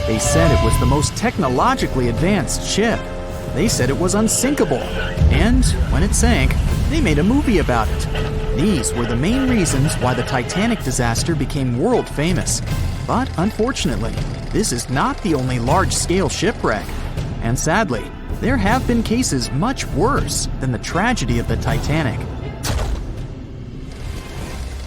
They said it was the most technologically advanced ship. They said it was unsinkable. And when it sank, they made a movie about it. These were the main reasons why the Titanic disaster became world famous. But unfortunately, this is not the only large-scale shipwreck. And sadly, there have been cases much worse than the tragedy of the Titanic.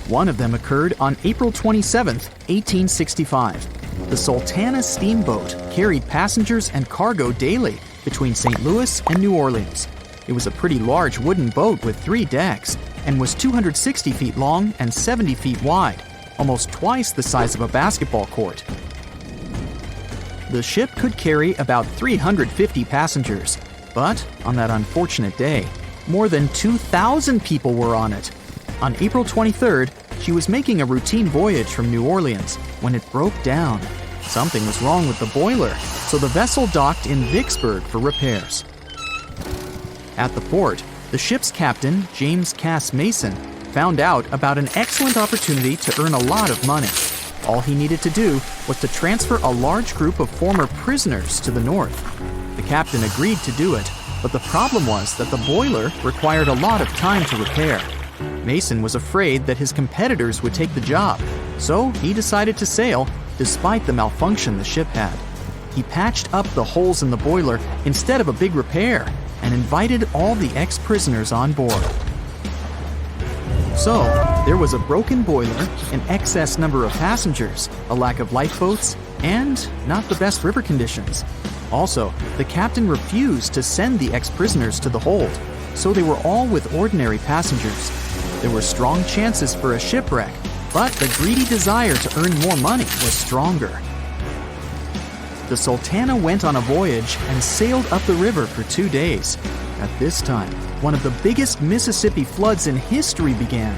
One of them occurred on April 27, 1865. The Sultana steamboat carried passengers and cargo daily between St. Louis and New Orleans. It was a pretty large wooden boat with 3 decks and was 260 feet long and 70 feet wide, almost twice the size of a basketball court. The ship could carry about 350 passengers, but on that unfortunate day, more than 2,000 people were on it. On April 23rd, she was making a routine voyage from New Orleans when it broke down. Something was wrong with the boiler, so the vessel docked in Vicksburg for repairs. At the port, the ship's captain, James Cass Mason, found out about an excellent opportunity to earn a lot of money. All he needed to do was to transfer a large group of former prisoners to the north. The captain agreed to do it, but the problem was that the boiler required a lot of time to repair. Mason was afraid that his competitors would take the job, so he decided to sail despite the malfunction the ship had. He patched up the holes in the boiler instead of a big repair and invited all the ex-prisoners on board. So, there was a broken boiler, an excess number of passengers, a lack of lifeboats, and not the best river conditions. Also, the captain refused to send the ex-prisoners to the hold, so they were all with ordinary passengers. There were strong chances for a shipwreck, but the greedy desire to earn more money was stronger. The Sultana went on a voyage and sailed up the river for 2 days. At this time, one of the biggest Mississippi floods in history began.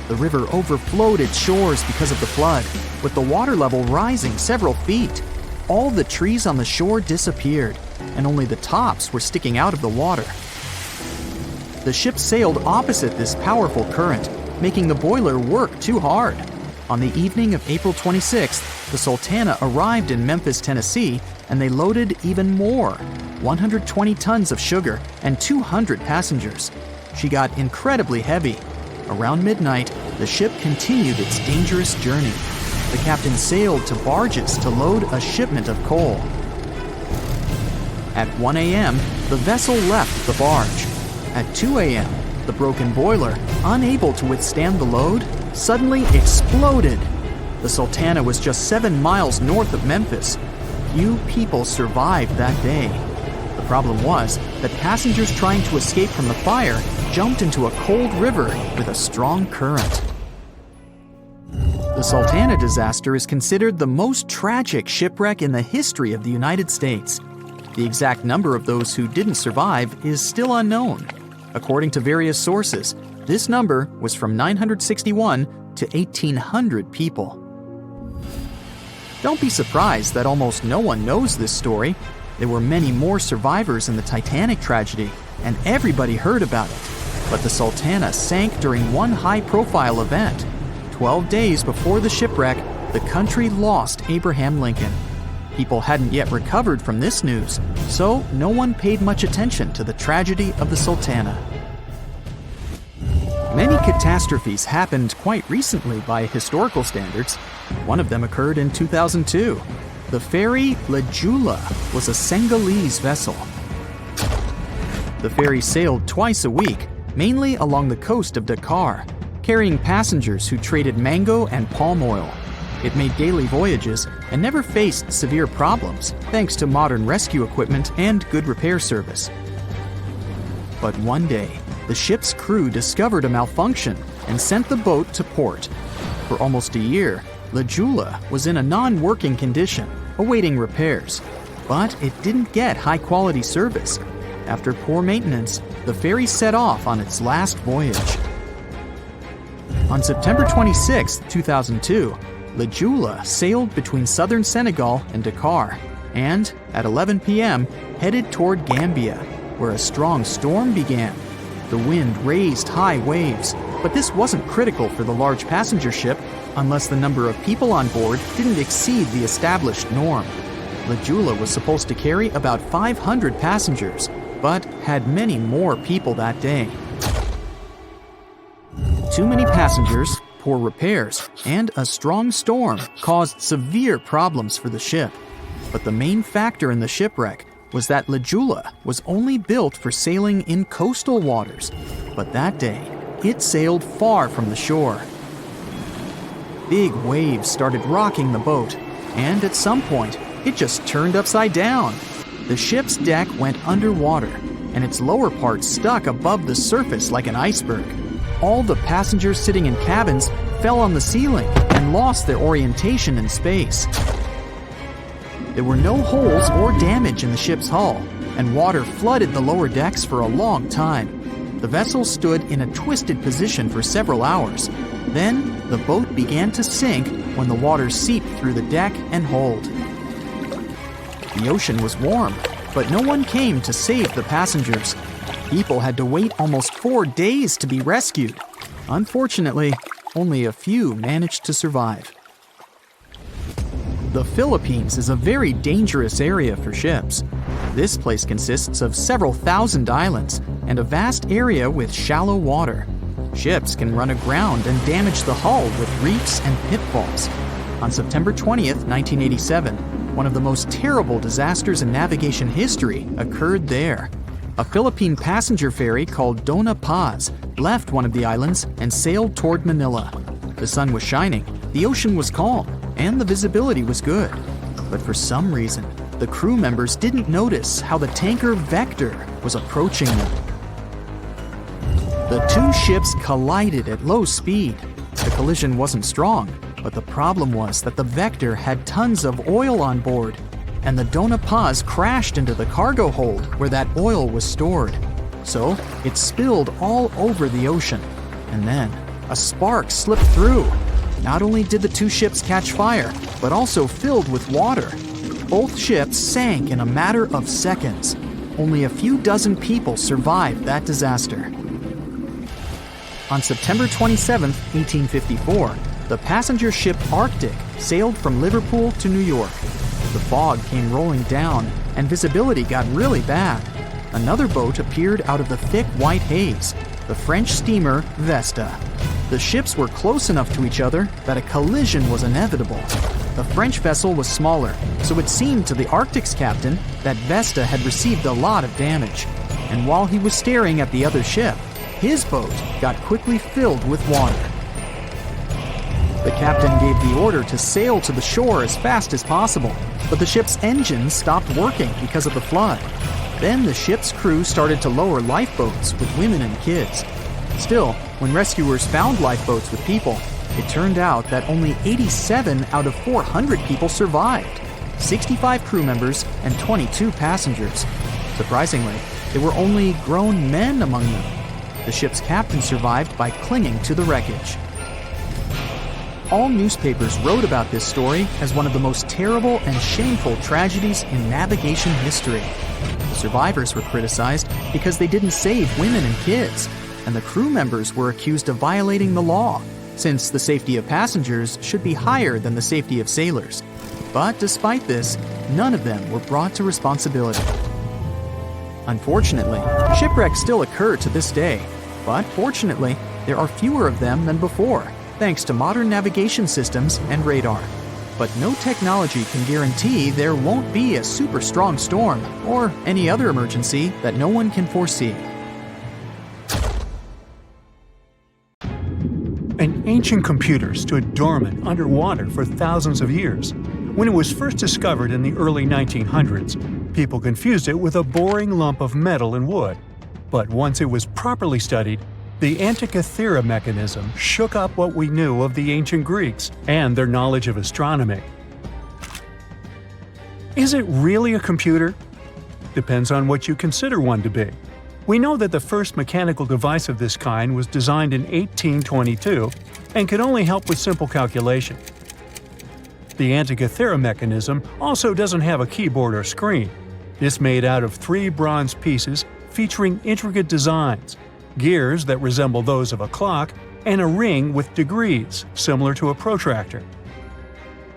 The river overflowed its shores because of the flood, with the water level rising several feet. All the trees on the shore disappeared, and only the tops were sticking out of the water. The ship sailed opposite this powerful current, making the boiler work too hard. On the evening of April 26th, the Sultana arrived in Memphis, Tennessee, and they loaded even more, 120 tons of sugar and 200 passengers. She got incredibly heavy. Around midnight, the ship continued its dangerous journey. The captain sailed to barges to load a shipment of coal. At 1 a.m., the vessel left the barge. At 2 a.m., the broken boiler, unable to withstand the load, suddenly exploded. The Sultana was just 7 miles north of Memphis. Few people survived that day. The problem was that passengers trying to escape from the fire jumped into a cold river with a strong current. The Sultana disaster is considered the most tragic shipwreck in the history of the United States. The exact number of those who didn't survive is still unknown. According to various sources, this number was from 961 to 1,800 people. Don't be surprised that almost no one knows this story. There were many more survivors in the Titanic tragedy, and everybody heard about it. But the Sultana sank during one high-profile event. 12 days before the shipwreck, the country lost Abraham Lincoln. People hadn't yet recovered from this news, so no one paid much attention to the tragedy of the Sultana. Many catastrophes happened quite recently by historical standards. One of them occurred in 2002. The ferry La Jula was a Senegalese vessel. The ferry sailed twice a week, mainly along the coast of Dakar, carrying passengers who traded mango and palm oil. It made daily voyages and never faced severe problems thanks to modern rescue equipment and good repair service. But one day, the ship's crew discovered a malfunction and sent the boat to port. For almost a year, La Jula was in a non-working condition, awaiting repairs. But it didn't get high-quality service. After poor maintenance, the ferry set off on its last voyage. On September 26, 2002, La Jula sailed between southern Senegal and Dakar, and at 11 p.m. headed toward Gambia, where a strong storm began. The wind raised high waves, but this wasn't critical for the large passenger ship unless the number of people on board didn't exceed the established norm. La Jula was supposed to carry about 500 passengers, but had many more people that day. Too many passengers, poor repairs, and a strong storm caused severe problems for the ship. But the main factor in the shipwreck was that La Jula was only built for sailing in coastal waters, but that day, it sailed far from the shore. Big waves started rocking the boat, and at some point, it just turned upside down. The ship's deck went underwater, and its lower part stuck above the surface like an iceberg. All the passengers sitting in cabins fell on the ceiling and lost their orientation in space. There were no holes or damage in the ship's hull, and water flooded the lower decks for a long time. The vessel stood in a twisted position for several hours. Then, the boat began to sink when the water seeped through the deck and hold. The ocean was warm, but no one came to save the passengers. People had to wait almost 4 days to be rescued. Unfortunately, only a few managed to survive. The Philippines is a very dangerous area for ships. This place consists of several thousand islands and a vast area with shallow water. Ships can run aground and damage the hull with reefs and pitfalls. On September 20th, 1987, one of the most terrible disasters in navigation history occurred there. A Philippine passenger ferry called Dona Paz left one of the islands and sailed toward Manila. The sun was shining, the ocean was calm, and the visibility was good. But for some reason, the crew members didn't notice how the tanker Vector was approaching them. The two ships collided at low speed. The collision wasn't strong, but the problem was that the Vector had tons of oil on board, and the Dona Paz crashed into the cargo hold where that oil was stored. So it spilled all over the ocean, and then a spark slipped through. Not only did the two ships catch fire, but also filled with water. Both ships sank in a matter of seconds. Only a few dozen people survived that disaster. On September 27, 1854, the passenger ship Arctic sailed from Liverpool to New York. The fog came rolling down, and visibility got really bad. Another boat appeared out of the thick white haze, the French steamer Vesta. The ships were close enough to each other that a collision was inevitable. The French vessel was smaller, so it seemed to the Arctic's captain that Vesta had received a lot of damage. And while he was staring at the other ship, his boat got quickly filled with water. The captain gave the order to sail to the shore as fast as possible, but the ship's engines stopped working because of the flood. Then the ship's crew started to lower lifeboats with women and kids. Still, when rescuers found lifeboats with people, it turned out that only 87 out of 400 people survived, 65 crew members and 22 passengers. Surprisingly, there were only grown men among them. The ship's captain survived by clinging to the wreckage. All newspapers wrote about this story as one of the most terrible and shameful tragedies in navigation history. The survivors were criticized because they didn't save women and kids, and the crew members were accused of violating the law, since the safety of passengers should be higher than the safety of sailors. But despite this, none of them were brought to responsibility. Unfortunately, shipwrecks still occur to this day, but fortunately, there are fewer of them than before, thanks to modern navigation systems and radar. But no technology can guarantee there won't be a super strong storm or any other emergency that no one can foresee. An ancient computer stood dormant underwater for thousands of years. When it was first discovered in the early 1900s, people confused it with a boring lump of metal and wood. But once it was properly studied, the Antikythera mechanism shook up what we knew of the ancient Greeks and their knowledge of astronomy. Is it really a computer? Depends on what you consider one to be. We know that the first mechanical device of this kind was designed in 1822 and could only help with simple calculation. The Antikythera mechanism also doesn't have a keyboard or screen. It's made out of 3 bronze pieces featuring intricate designs, gears that resemble those of a clock, and a ring with degrees, similar to a protractor.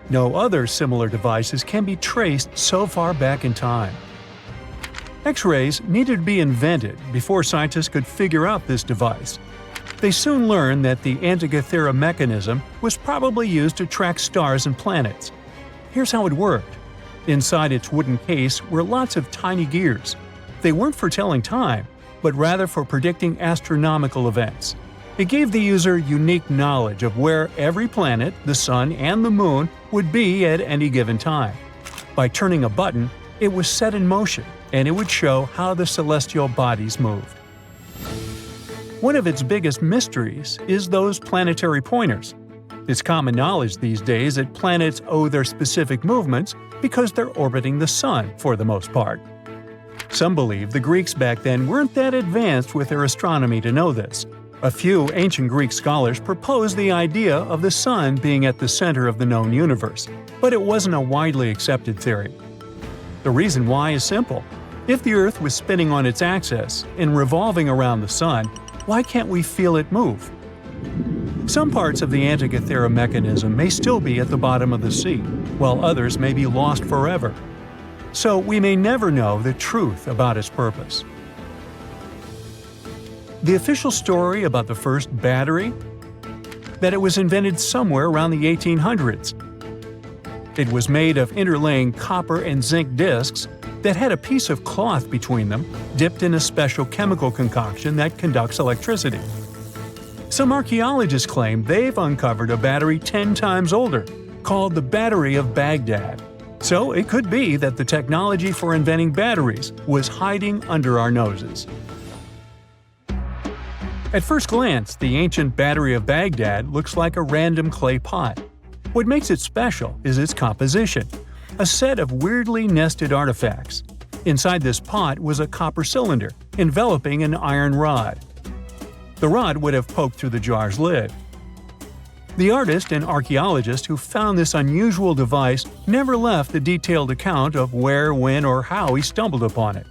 No other similar devices can be traced so far back in time. X-rays needed to be invented before scientists could figure out this device. They soon learned that the Antikythera mechanism was probably used to track stars and planets. Here's how it worked. Inside its wooden case were lots of tiny gears. They weren't for telling time, but rather for predicting astronomical events. It gave the user unique knowledge of where every planet, the sun, and the moon would be at any given time. By turning a button, it was set in motion, and it would show how the celestial bodies moved. One of its biggest mysteries is those planetary pointers. It's common knowledge these days that planets owe their specific movements because they're orbiting the sun for the most part. Some believe the Greeks back then weren't that advanced with their astronomy to know this. A few ancient Greek scholars proposed the idea of the sun being at the center of the known universe, but it wasn't a widely accepted theory. The reason why is simple. If the Earth was spinning on its axis and revolving around the sun, why can't we feel it move? Some parts of the Antikythera mechanism may still be at the bottom of the sea, while others may be lost forever. So we may never know the truth about its purpose. The official story about the first battery? That it was invented somewhere around the 1800s. It was made of interlaying copper and zinc discs that had a piece of cloth between them, dipped in a special chemical concoction that conducts electricity. Some archaeologists claim they've uncovered a battery 10 times older, called the Battery of Baghdad. So it could be that the technology for inventing batteries was hiding under our noses. At first glance, the ancient Battery of Baghdad looks like a random clay pot. What makes it special is its composition, a set of weirdly nested artifacts. Inside this pot was a copper cylinder, enveloping an iron rod. The rod would have poked through the jar's lid. The artist and archaeologist who found this unusual device never left a detailed account of where, when, or how he stumbled upon it.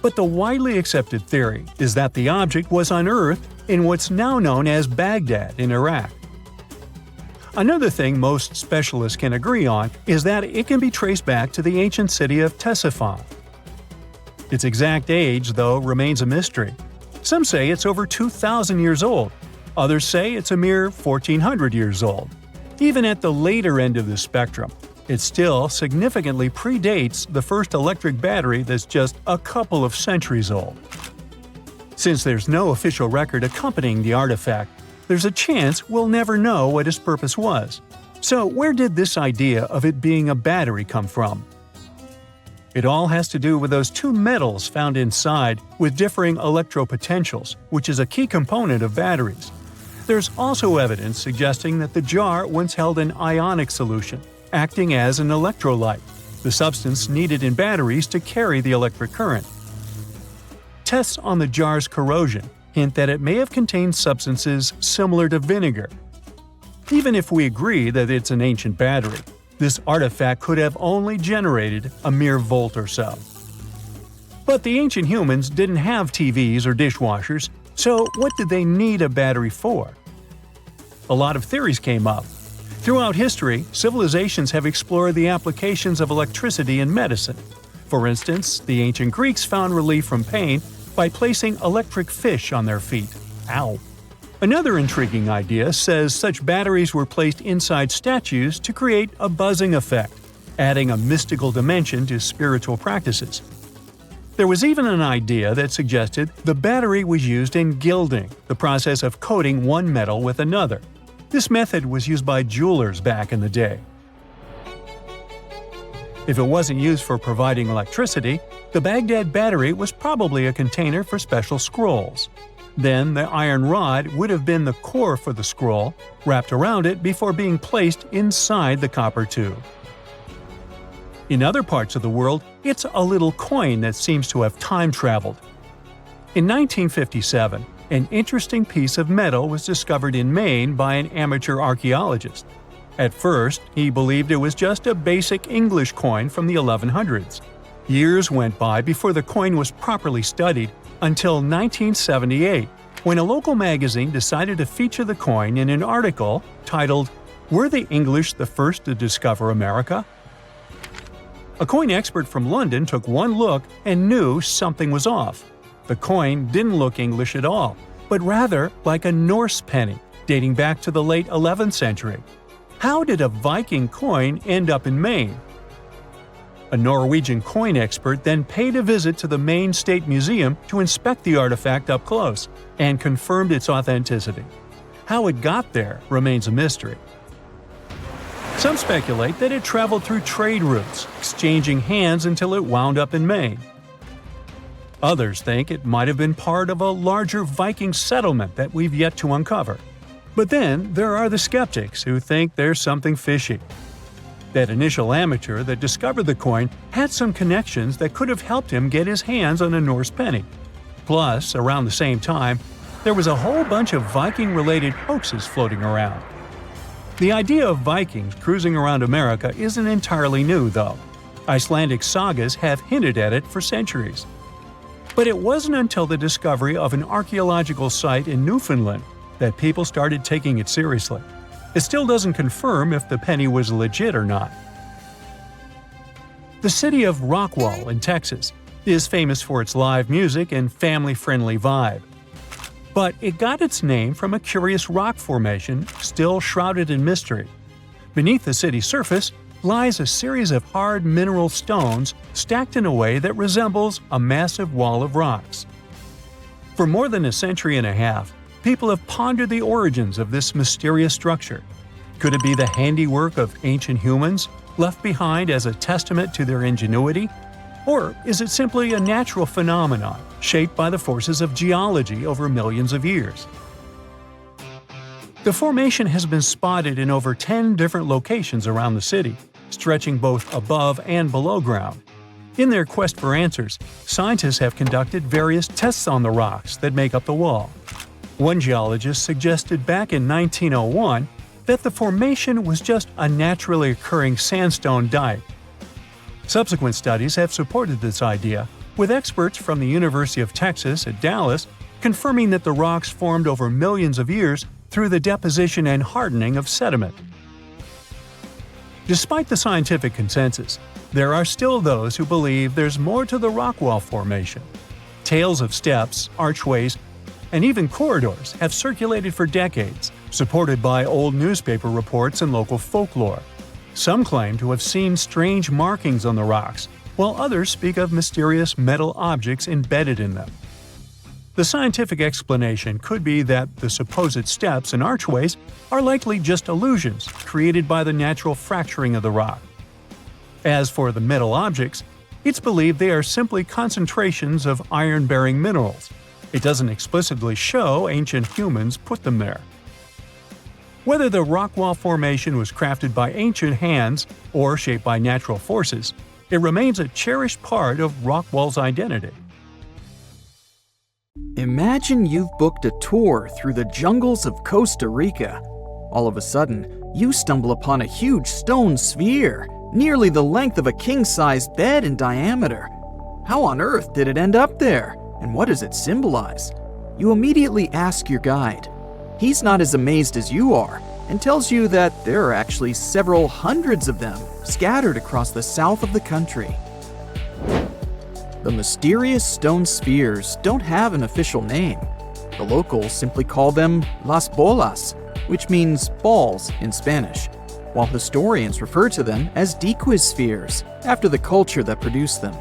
But the widely accepted theory is that the object was unearthed in what's now known as Baghdad in Iraq. Another thing most specialists can agree on is that it can be traced back to the ancient city of Ctesiphon. Its exact age, though, remains a mystery. Some say it's over 2,000 years old. Others say it's a mere 1,400 years old. Even at the later end of the spectrum, it still significantly predates the first electric battery that's just a couple of centuries old. Since there's no official record accompanying the artifact, there's a chance we'll never know what its purpose was. So where did this idea of it being a battery come from? It all has to do with those 2 metals found inside with differing electropotentials, which is a key component of batteries. There's also evidence suggesting that the jar once held an ionic solution, acting as an electrolyte, the substance needed in batteries to carry the electric current. Tests on the jar's corrosion hint that it may have contained substances similar to vinegar. Even if we agree that it's an ancient battery, this artifact could have only generated a mere volt or so. But the ancient humans didn't have TVs or dishwashers, so what did they need a battery for? A lot of theories came up. Throughout history, civilizations have explored the applications of electricity in medicine. For instance, the ancient Greeks found relief from pain by placing electric fish on their feet. Ow! Another intriguing idea says such batteries were placed inside statues to create a buzzing effect, adding a mystical dimension to spiritual practices. There was even an idea that suggested the battery was used in gilding, the process of coating one metal with another. This method was used by jewelers back in the day. If it wasn't used for providing electricity, the Baghdad battery was probably a container for special scrolls. Then the iron rod would have been the core for the scroll, wrapped around it before being placed inside the copper tube. In other parts of the world, it's a little coin that seems to have time-traveled. In 1957, an interesting piece of metal was discovered in Maine by an amateur archaeologist. At first, he believed it was just a basic English coin from the 1100s. Years went by before the coin was properly studied, until 1978, when a local magazine decided to feature the coin in an article titled, "Were the English the first to discover America?" A coin expert from London took one look and knew something was off. The coin didn't look English at all, but rather like a Norse penny, dating back to the late 11th century. How did a Viking coin end up in Maine? A Norwegian coin expert then paid a visit to the Maine State Museum to inspect the artifact up close, and confirmed its authenticity. How it got there remains a mystery. Some speculate that it traveled through trade routes, exchanging hands until it wound up in Maine. Others think it might have been part of a larger Viking settlement that we've yet to uncover. But then there are the skeptics who think there's something fishy. That initial amateur that discovered the coin had some connections that could have helped him get his hands on a Norse penny. Plus, around the same time, there was a whole bunch of Viking-related hoaxes floating around. The idea of Vikings cruising around America isn't entirely new, though. Icelandic sagas have hinted at it for centuries. But it wasn't until the discovery of an archaeological site in Newfoundland that people started taking it seriously. It still doesn't confirm if the penny was legit or not. The city of Rockwall in Texas is famous for its live music and family-friendly vibe. But it got its name from a curious rock formation still shrouded in mystery. Beneath the city's surface lies a series of hard mineral stones stacked in a way that resembles a massive wall of rocks. For more than a century and a half, people have pondered the origins of this mysterious structure. Could it be the handiwork of ancient humans, left behind as a testament to their ingenuity? Or is it simply a natural phenomenon, shaped by the forces of geology over millions of years? The formation has been spotted in over 10 different locations around the city, stretching both above and below ground. In their quest for answers, scientists have conducted various tests on the rocks that make up the wall. One geologist suggested back in 1901 that the formation was just a naturally occurring sandstone dike. Subsequent studies have supported this idea, with experts from the University of Texas at Dallas confirming that the rocks formed over millions of years through the deposition and hardening of sediment. Despite the scientific consensus, there are still those who believe there's more to the Rockwall Formation. Tales of steps, archways, and even corridors have circulated for decades, supported by old newspaper reports and local folklore. Some claim to have seen strange markings on the rocks, while others speak of mysterious metal objects embedded in them. The scientific explanation could be that the supposed steps and archways are likely just illusions created by the natural fracturing of the rock. As for the metal objects, it's believed they are simply concentrations of iron-bearing minerals. It doesn't explicitly show ancient humans put them there. Whether the Rockwall Formation was crafted by ancient hands or shaped by natural forces, it remains a cherished part of Rockwall's identity. Imagine you've booked a tour through the jungles of Costa Rica. All of a sudden, you stumble upon a huge stone sphere, nearly the length of a king-sized bed in diameter. How on earth did it end up there? And what does it symbolize? You immediately ask your guide. He's not as amazed as you are. and tells you that there are actually several hundreds of them scattered across the south of the country. The mysterious stone spheres don't have an official name. The locals simply call them las bolas, which means balls in Spanish, while historians refer to them as dequospheres, after the culture that produced them.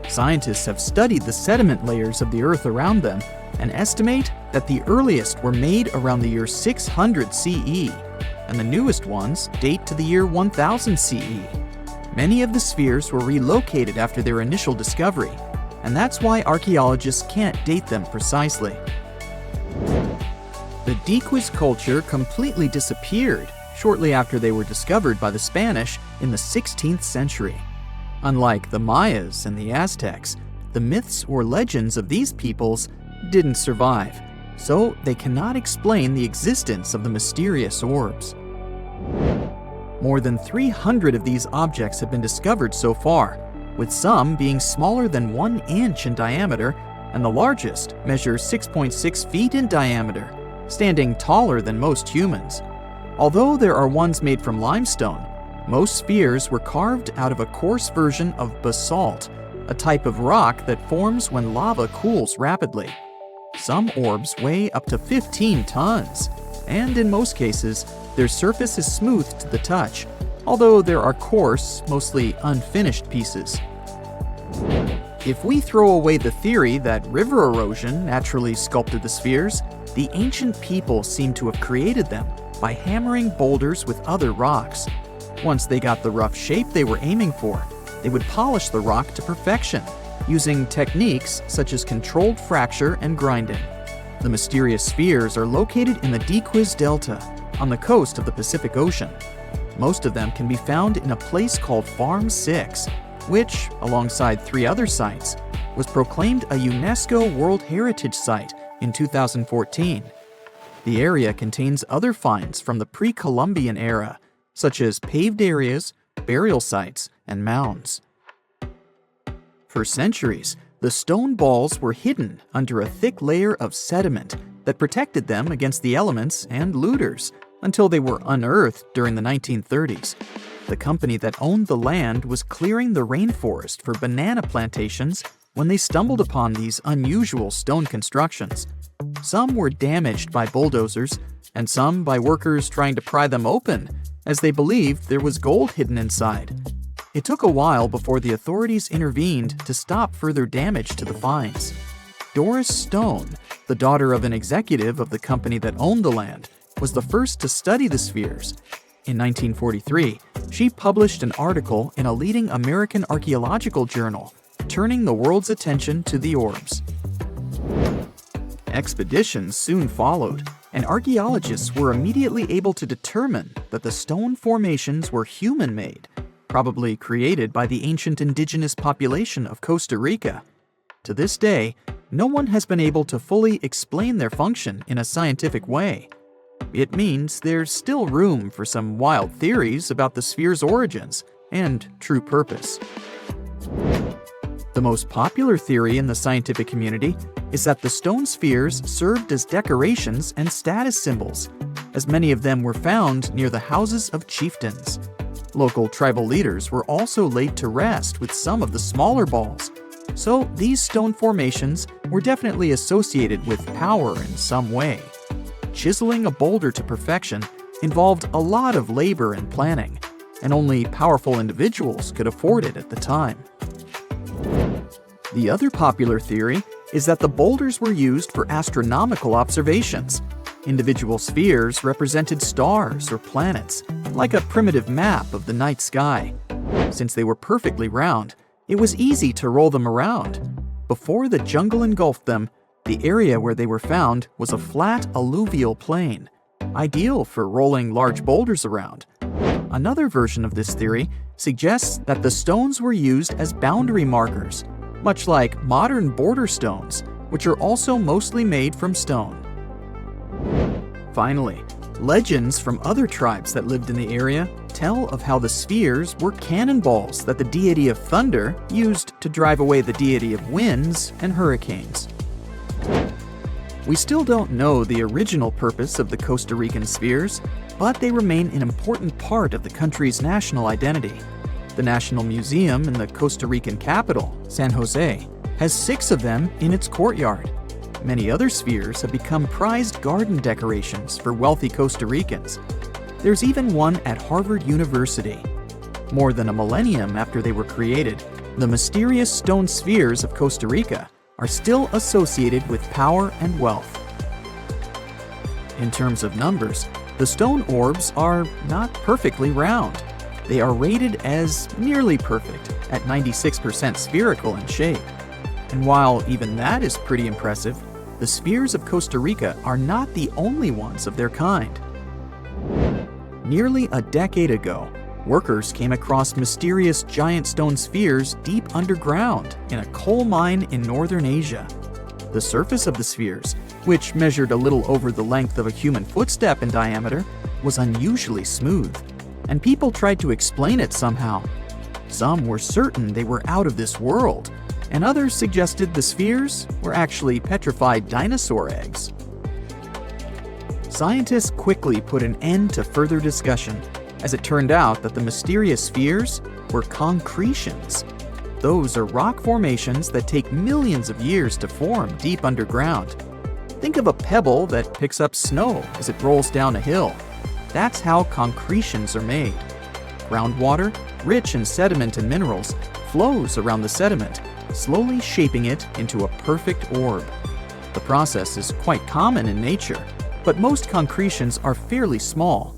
Scientists have studied the sediment layers of the Earth around them and estimate that the earliest were made around the year 600 CE, and the newest ones date to the year 1000 CE. Many of the spheres were relocated after their initial discovery, and that's why archaeologists can't date them precisely. The dequos culture completely disappeared shortly after they were discovered by the Spanish in the 16th century. Unlike the Mayas and the Aztecs, the myths or legends of these peoples didn't survive, so they cannot explain the existence of the mysterious orbs. More than 300 of these objects have been discovered so far, with some being smaller than 1 inch in diameter, and the largest measures 6.6 feet in diameter, standing taller than most humans. Although there are ones made from limestone, most spheres were carved out of a coarse version of basalt, a type of rock that forms when lava cools rapidly. Some orbs weigh up to 15 tons, and in most cases, their surface is smooth to the touch, although there are coarse, mostly unfinished pieces. If we throw away the theory that river erosion naturally sculpted the spheres, the ancient people seem to have created them by hammering boulders with other rocks. Once they got the rough shape they were aiming for, they would polish the rock to perfection, using techniques such as controlled fracture and grinding. The mysterious spheres are located in the Dequoz Delta, on the coast of the Pacific Ocean. Most of them can be found in a place called Farm 6, which, alongside 3 other sites, was proclaimed a UNESCO World Heritage Site in 2014. The area contains other finds from the pre-Columbian era, such as paved areas, burial sites, and mounds. For centuries, the stone balls were hidden under a thick layer of sediment that protected them against the elements and looters until they were unearthed during the 1930s. The company that owned the land was clearing the rainforest for banana plantations when they stumbled upon these unusual stone constructions. Some were damaged by bulldozers, and some by workers trying to pry them open, as they believed there was gold hidden inside. It took a while before the authorities intervened to stop further damage to the finds. Doris Stone, the daughter of an executive of the company that owned the land, was the first to study the spheres. In 1943, she published an article in a leading American archaeological journal, turning the world's attention to the orbs. Expeditions soon followed, and archaeologists were immediately able to determine that the stone formations were human-made, probably created by the ancient indigenous population of Costa Rica. To this day, no one has been able to fully explain their function in a scientific way. It means there's still room for some wild theories about the sphere's origins and true purpose. The most popular theory in the scientific community is that the stone spheres served as decorations and status symbols, as many of them were found near the houses of chieftains. Local tribal leaders were also laid to rest with some of the smaller balls, so these stone formations were definitely associated with power in some way. Chiseling a boulder to perfection involved a lot of labor and planning, and only powerful individuals could afford it at the time. The other popular theory is that the boulders were used for astronomical observations. Individual spheres represented stars or planets, like a primitive map of the night sky. Since they were perfectly round, it was easy to roll them around. Before the jungle engulfed them, the area where they were found was a flat alluvial plain, ideal for rolling large boulders around. Another version of this theory suggests that the stones were used as boundary markers, much like modern border stones, which are also mostly made from stone. Finally, legends from other tribes that lived in the area tell of how the spheres were cannonballs that the deity of thunder used to drive away the deity of winds and hurricanes. We still don't know the original purpose of the Costa Rican spheres. but they remain an important part of the country's national identity. The National Museum in the Costa Rican capital, San Jose, has 6 of them in its courtyard. Many other spheres have become prized garden decorations for wealthy Costa Ricans. There's even one at Harvard University. More than a millennium after they were created, the mysterious stone spheres of Costa Rica are still associated with power and wealth. In terms of numbers, the stone orbs are not perfectly round. They are rated as nearly perfect, at 96% spherical in shape. And while even that is pretty impressive, the spheres of Costa Rica are not the only ones of their kind. Nearly a decade ago, workers came across mysterious giant stone spheres deep underground in a coal mine in northern Asia. The surface of the spheres, which measured a little over the length of a human footstep in diameter, was unusually smooth, and people tried to explain it somehow. Some were certain they were out of this world, and others suggested the spheres were actually petrified dinosaur eggs. Scientists quickly put an end to further discussion, as it turned out that the mysterious spheres were concretions. Those are rock formations that take millions of years to form deep underground. Think of a pebble that picks up snow as it rolls down a hill. That's how concretions are made. Groundwater, rich in sediment and minerals, flows around the sediment, slowly shaping it into a perfect orb. The process is quite common in nature, but most concretions are fairly small.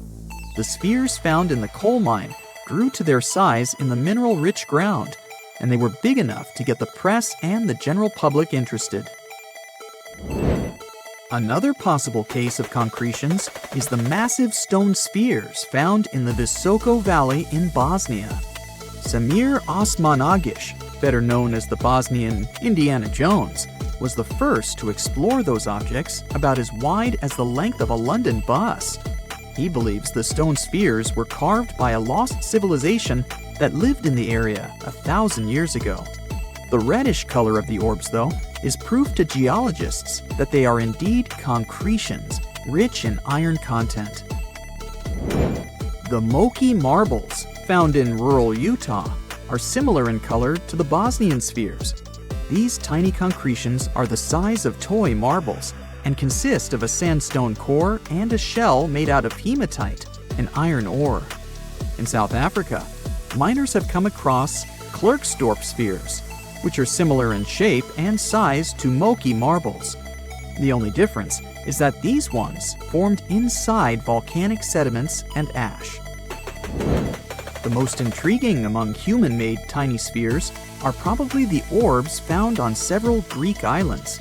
The spheres found in the coal mine grew to their size in the mineral-rich ground, and they were big enough to get the press and the general public interested. Another possible case of concretions is the massive stone spheres found in the Visoko Valley in Bosnia. Samir Osmanagic, better known as the Bosnian Indiana Jones, was the first to explore those objects about as wide as the length of a London bus. He believes the stone spheres were carved by a lost civilization that lived in the area 1,000 years ago. The reddish color of the orbs, though, is proof to geologists that they are indeed concretions, rich in iron content. The Moki marbles, found in rural Utah, are similar in color to the Bosnian spheres. These tiny concretions are the size of toy marbles and consist of a sandstone core and a shell made out of hematite, an iron ore. In South Africa, miners have come across Klerksdorp spheres, which are similar in shape and size to Moki marbles. The only difference is that these ones formed inside volcanic sediments and ash. The most intriguing among human-made tiny spheres are probably the orbs found on several Greek islands.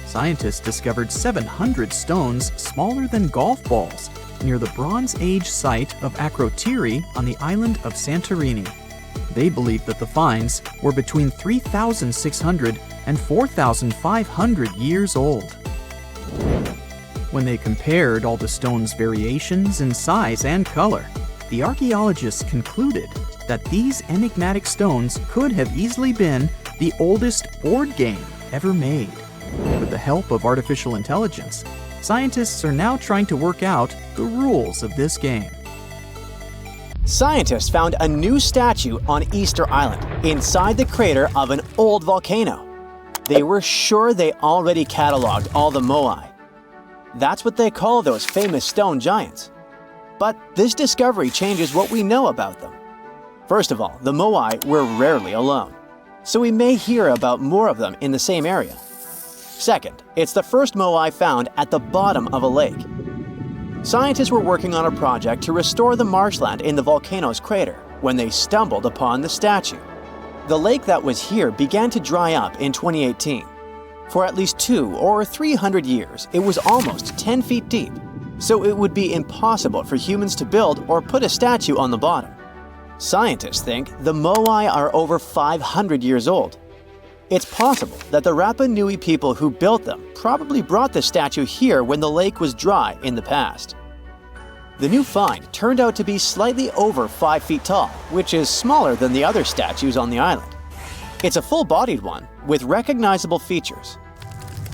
Scientists discovered 700 stones smaller than golf balls near the Bronze Age site of Akrotiri on the island of Santorini. They believe that the finds were between 3,600 and 4,500 years old. When they compared all the stones' variations in size and color, the archaeologists concluded that these enigmatic stones could have easily been the oldest board game ever made. With the help of artificial intelligence, scientists are now trying to work out the rules of this game. Scientists found a new statue on Easter Island, inside the crater of an old volcano. They were sure they already cataloged all the moai. That's what they call those famous stone giants. But this discovery changes what we know about them. First of all, the moai were rarely alone, so we may hear about more of them in the same area. Second, it's the first moai found at the bottom of a lake. Scientists were working on a project to restore the marshland in the volcano's crater when they stumbled upon the statue. The lake that was here began to dry up in 2018. For at least 200 or 300 years, it was almost 10 feet deep, so it would be impossible for humans to build or put a statue on the bottom. Scientists think the moai are over 500 years old. It's possible that the Rapa Nui people who built them probably brought the statue here when the lake was dry in the past. The new find turned out to be slightly over 5 feet tall, which is smaller than the other statues on the island. It's a full-bodied one with recognizable features.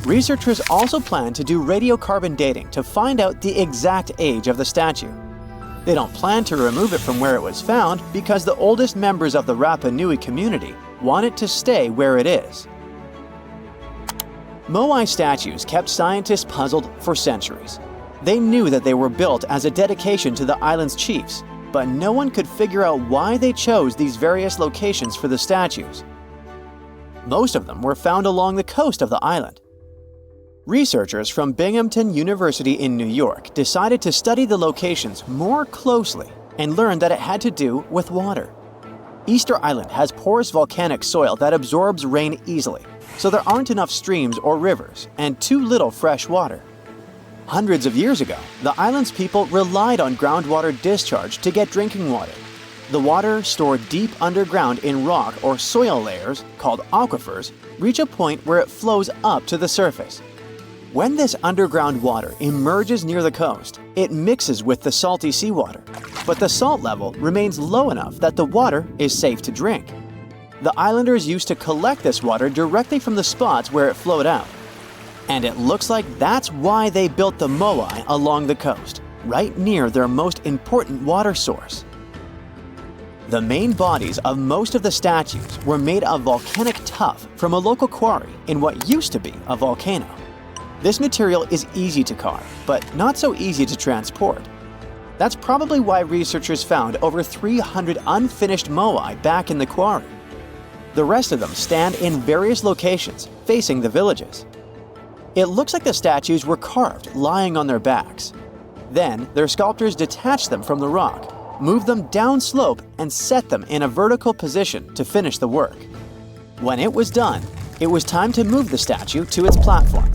Researchers also plan to do radiocarbon dating to find out the exact age of the statue. They don't plan to remove it from where it was found because the oldest members of the Rapa Nui community want it to stay where it is. Moai statues kept scientists puzzled for centuries. They knew that they were built as a dedication to the island's chiefs, but no one could figure out why they chose these various locations for the statues. Most of them were found along the coast of the island. Researchers from Binghamton University in New York decided to study the locations more closely and learned that it had to do with water. Easter Island has porous volcanic soil that absorbs rain easily, so there aren't enough streams or rivers and too little fresh water. Hundreds of years ago, the island's people relied on groundwater discharge to get drinking water. The water stored deep underground in rock or soil layers, called aquifers, reach a point where it flows up to the surface. When this underground water emerges near the coast, it mixes with the salty seawater, but the salt level remains low enough that the water is safe to drink. The islanders used to collect this water directly from the spots where it flowed out. And it looks like that's why they built the moai along the coast, right near their most important water source. The main bodies of most of the statues were made of volcanic tuff from a local quarry in what used to be a volcano. This material is easy to carve, but not so easy to transport. That's probably why researchers found over 300 unfinished moai back in the quarry. The rest of them stand in various locations, facing the villages. It looks like the statues were carved lying on their backs. Then, their sculptors detached them from the rock, moved them downslope, and set them in a vertical position to finish the work. When it was done, it was time to move the statue to its platform.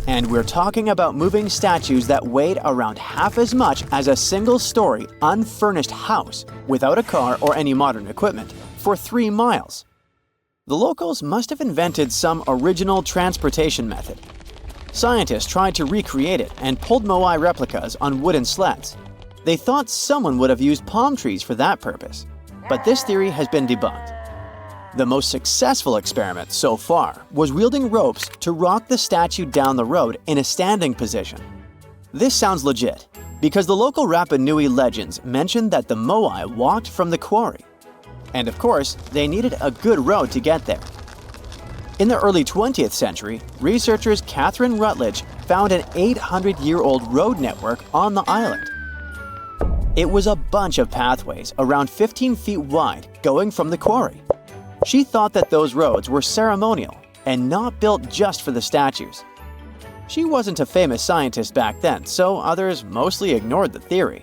And we're talking about moving statues that weighed around half as much as a single-story, unfurnished house without a car or any modern equipment for 3 miles. The locals must have invented some original transportation method. Scientists tried to recreate it and pulled moai replicas on wooden sleds. They thought someone would have used palm trees for that purpose, but this theory has been debunked. The most successful experiment so far was wielding ropes to rock the statue down the road in a standing position. This sounds legit, because the local Rapa Nui legends mention that the moai walked from the quarry. And of course, they needed a good road to get there. In the early 20th century, researchers Catherine Rutledge found an 800-year-old road network on the island. It was a bunch of pathways around 15 feet wide going from the quarry. She thought that those roads were ceremonial and not built just for the statues. She wasn't a famous scientist back then, so others mostly ignored the theory.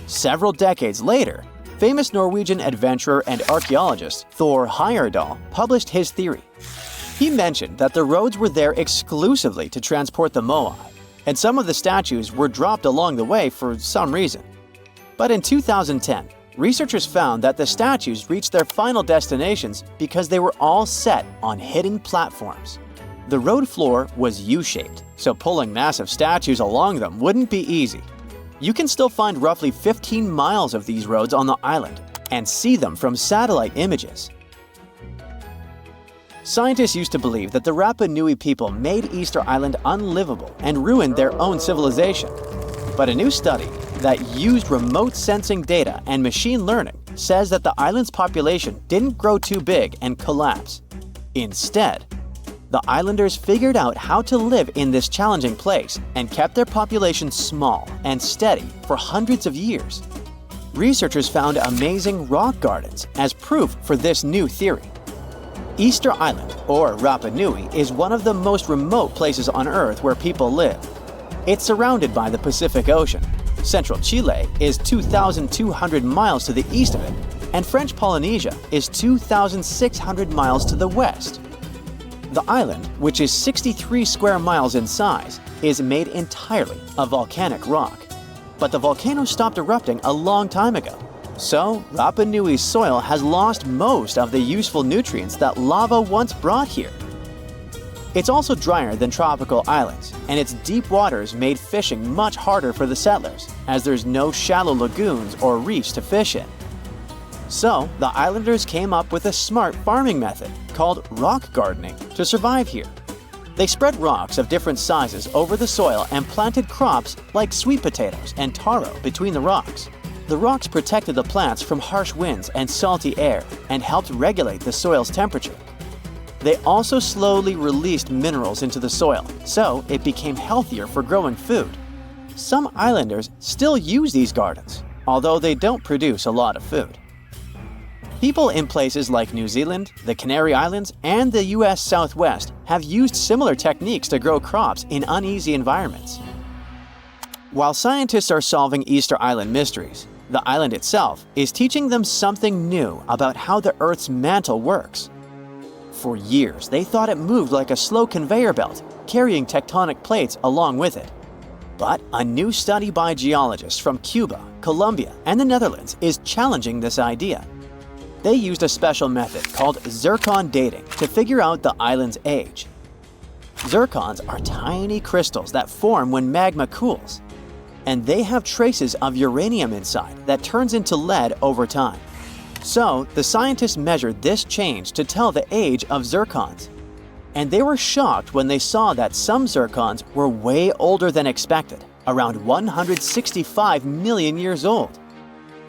Several decades later, famous Norwegian adventurer and archaeologist Thor Heyerdahl published his theory. He mentioned that the roads were there exclusively to transport the moai, and some of the statues were dropped along the way for some reason. But in 2010, researchers found that the statues reached their final destinations because they were all set on hidden platforms. The road floor was U-shaped, so pulling massive statues along them wouldn't be easy. You can still find roughly 15 miles of these roads on the island and see them from satellite images. Scientists used to believe that the Rapa Nui people made Easter Island unlivable and ruined their own civilization. But a new study that used remote sensing data and machine learning says that the island's population didn't grow too big and collapse. Instead, the islanders figured out how to live in this challenging place and kept their population small and steady for hundreds of years. Researchers found amazing rock gardens as proof for this new theory. Easter Island, or Rapa Nui, is one of the most remote places on Earth where people live. It's surrounded by the Pacific Ocean. Central Chile is 2,200 miles to the east of it, and French Polynesia is 2,600 miles to the west. The island, which is 63 square miles in size, is made entirely of volcanic rock. But the volcano stopped erupting a long time ago, so Rapa Nui's soil has lost most of the useful nutrients that lava once brought here. It's also drier than tropical islands, and its deep waters made fishing much harder for the settlers, as there's no shallow lagoons or reefs to fish in. So, the islanders came up with a smart farming method called rock gardening to survive here. They spread rocks of different sizes over the soil and planted crops like sweet potatoes and taro between the rocks. The rocks protected the plants from harsh winds and salty air and helped regulate the soil's temperature. They also slowly released minerals into the soil, so it became healthier for growing food. Some islanders still use these gardens, although they don't produce a lot of food. People in places like New Zealand, the Canary Islands, and the US Southwest have used similar techniques to grow crops in uneasy environments. While scientists are solving Easter Island mysteries, the island itself is teaching them something new about how the Earth's mantle works. For years, they thought it moved like a slow conveyor belt, carrying tectonic plates along with it. But a new study by geologists from Cuba, Colombia, and the Netherlands is challenging this idea. They used a special method called zircon dating to figure out the island's age. Zircons are tiny crystals that form when magma cools, and they have traces of uranium inside that turns into lead over time. So, the scientists measured this change to tell the age of zircons. And they were shocked when they saw that some zircons were way older than expected, around 165 million years old.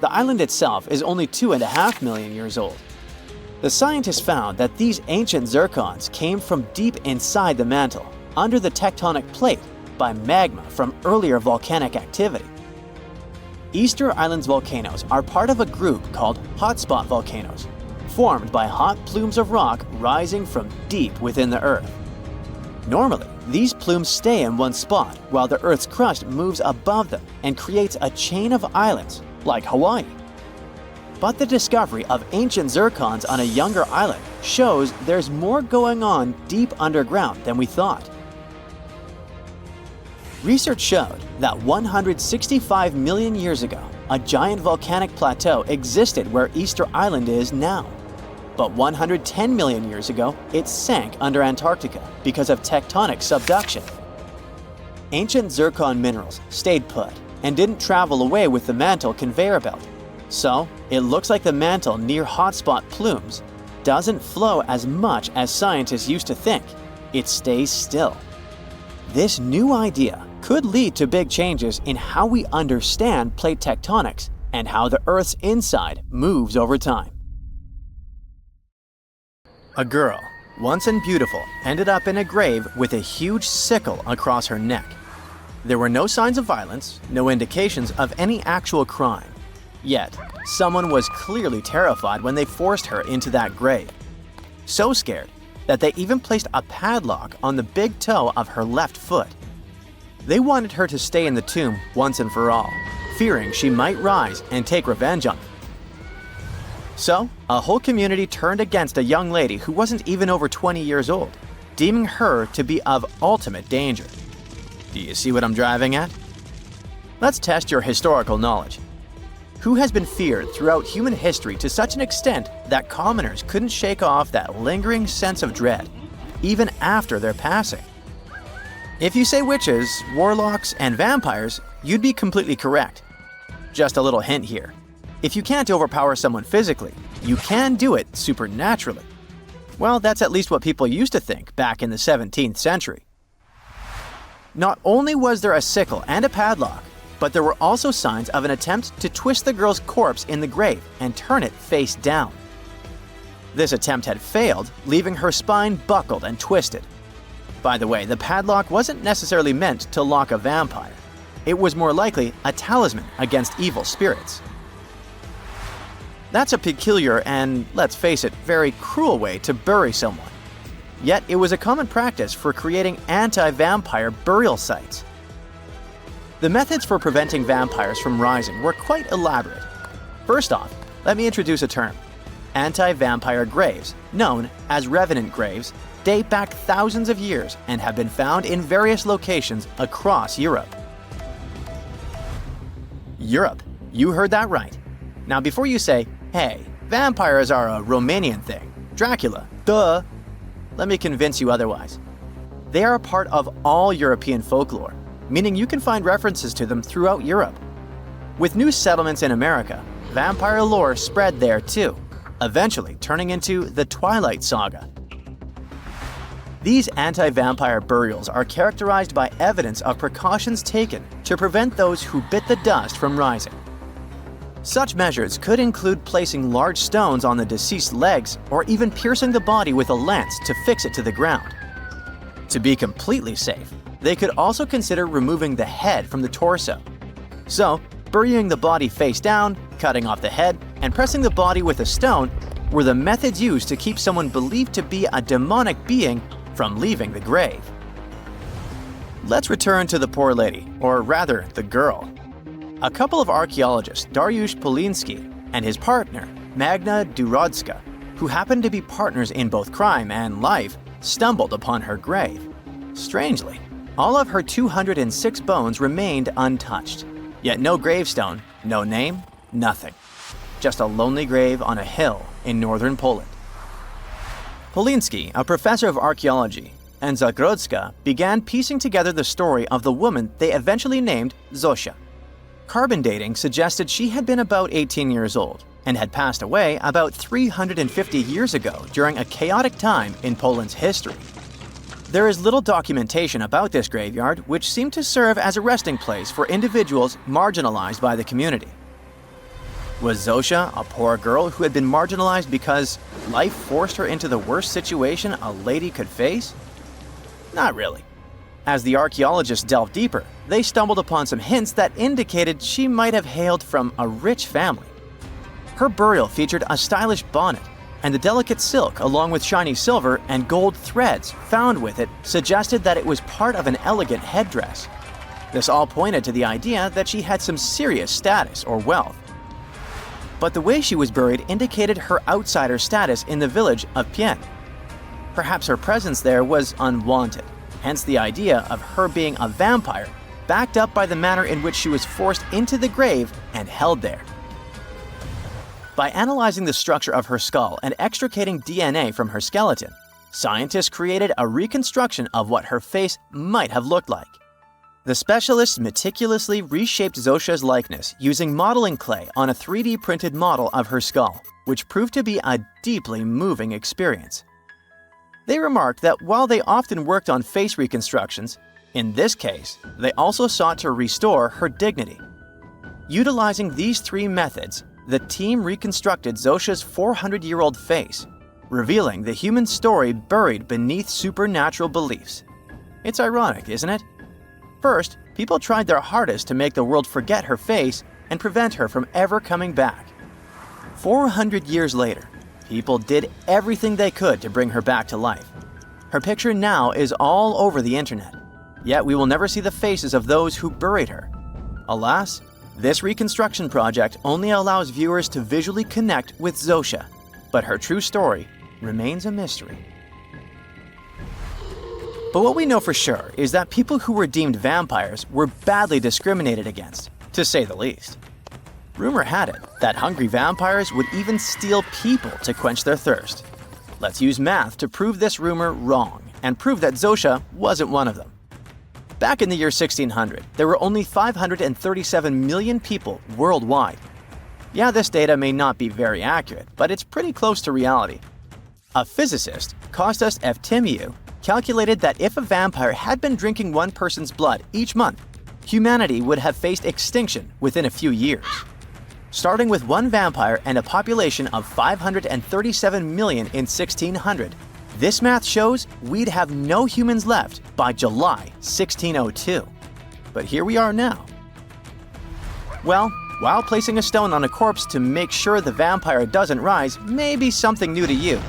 The island itself is only 2.5 million years old. The scientists found that these ancient zircons came from deep inside the mantle, under the tectonic plate, by magma from earlier volcanic activity. Easter Island's volcanoes are part of a group called hotspot volcanoes, formed by hot plumes of rock rising from deep within the Earth. Normally, these plumes stay in one spot while the Earth's crust moves above them and creates a chain of islands, like Hawaii. But the discovery of ancient zircons on a younger island shows there's more going on deep underground than we thought. Research showed that 165 million years ago, a giant volcanic plateau existed where Easter Island is now. But 110 million years ago, it sank under Antarctica because of tectonic subduction. Ancient zircon minerals stayed put and didn't travel away with the mantle conveyor belt. So, it looks like the mantle near hotspot plumes doesn't flow as much as scientists used to think. It stays still. This new idea could lead to big changes in how we understand plate tectonics and how the Earth's inside moves over time. A girl, once and beautiful, ended up in a grave with a huge sickle across her neck. There were no signs of violence, no indications of any actual crime. Yet, someone was clearly terrified when they forced her into that grave. So scared that they even placed a padlock on the big toe of her left foot. They wanted her to stay in the tomb once and for all, fearing she might rise and take revenge on them. So, a whole community turned against a young lady who wasn't even over 20 years old, deeming her to be of ultimate danger. Do you see what I'm driving at? Let's test your historical knowledge. Who has been feared throughout human history to such an extent that commoners couldn't shake off that lingering sense of dread, even after their passing? If you say witches, warlocks, and vampires, you'd be completely correct. Just a little hint here. If you can't overpower someone physically, you can do it supernaturally. Well, that's at least what people used to think back in the 17th century. Not only was there a sickle and a padlock, but there were also signs of an attempt to twist the girl's corpse in the grave and turn it face down. This attempt had failed, leaving her spine buckled and twisted. By the way, the padlock wasn't necessarily meant to lock a vampire. It was more likely a talisman against evil spirits. That's a peculiar and, let's face it, very cruel way to bury someone. Yet it was a common practice for creating anti-vampire burial sites. The methods for preventing vampires from rising were quite elaborate. First off, let me introduce a term. Anti-vampire graves, known as revenant graves, date back thousands of years and have been found in various locations across Europe. Europe, you heard that right. Now before you say, hey, vampires are a Romanian thing, Dracula, duh, let me convince you otherwise. They are a part of all European folklore, meaning you can find references to them throughout Europe. With new settlements in America, vampire lore spread there too, eventually turning into the Twilight Saga. These anti-vampire burials are characterized by evidence of precautions taken to prevent those who bit the dust from rising. Such measures could include placing large stones on the deceased's legs or even piercing the body with a lance to fix it to the ground. To be completely safe, they could also consider removing the head from the torso. So, burying the body face down, cutting off the head, and pressing the body with a stone were the methods used to keep someone believed to be a demonic being from leaving the grave. Let's return to the poor lady, or rather, the girl. A couple of archaeologists, Dariusz Poliński and his partner, Magna Durodzka, who happened to be partners in both crime and life, stumbled upon her grave. Strangely, all of her 206 bones remained untouched. Yet no gravestone, no name, nothing. Just a lonely grave on a hill in northern Poland. Poliński, a professor of archaeology, and Zagrodzka began piecing together the story of the woman they eventually named Zosia. Carbon dating suggested she had been about 18 years old and had passed away about 350 years ago during a chaotic time in Poland's history. There is little documentation about this graveyard, which seemed to serve as a resting place for individuals marginalized by the community. Was Zosia a poor girl who had been marginalized because life forced her into the worst situation a lady could face? Not really. As the archaeologists delved deeper, they stumbled upon some hints that indicated she might have hailed from a rich family. Her burial featured a stylish bonnet, and the delicate silk along with shiny silver and gold threads found with it suggested that it was part of an elegant headdress. This all pointed to the idea that she had some serious status or wealth. But the way she was buried indicated her outsider status in the village of Pien. Perhaps her presence there was unwanted, hence the idea of her being a vampire, backed up by the manner in which she was forced into the grave and held there. By analyzing the structure of her skull and extricating DNA from her skeleton, scientists created a reconstruction of what her face might have looked like. The specialists meticulously reshaped Zosia's likeness using modeling clay on a 3D printed model of her skull, which proved to be a deeply moving experience. They remarked that while they often worked on face reconstructions, in this case, they also sought to restore her dignity. Utilizing these three methods, the team reconstructed Zosia's 400-year-old face, revealing the human story buried beneath supernatural beliefs. It's ironic, isn't it? First, people tried their hardest to make the world forget her face and prevent her from ever coming back. 400 years later, people did everything they could to bring her back to life. Her picture now is all over the internet, yet we will never see the faces of those who buried her. Alas, this reconstruction project only allows viewers to visually connect with Zosia, but her true story remains a mystery. But what we know for sure is that people who were deemed vampires were badly discriminated against, to say the least. Rumor had it that hungry vampires would even steal people to quench their thirst. Let's use math to prove this rumor wrong and prove that Zosia wasn't one of them. Back in the year 1600, there were only 537 million people worldwide. Yeah, this data may not be very accurate, but it's pretty close to reality. A physicist, Kostas Eftimiou, calculated that if a vampire had been drinking one person's blood each month, humanity would have faced extinction within a few years. Starting with one vampire and a population of 537 million in 1600, this math shows we'd have no humans left by July 1602. But here we are now. Well, while placing a stone on a corpse to make sure the vampire doesn't rise may be something new to you,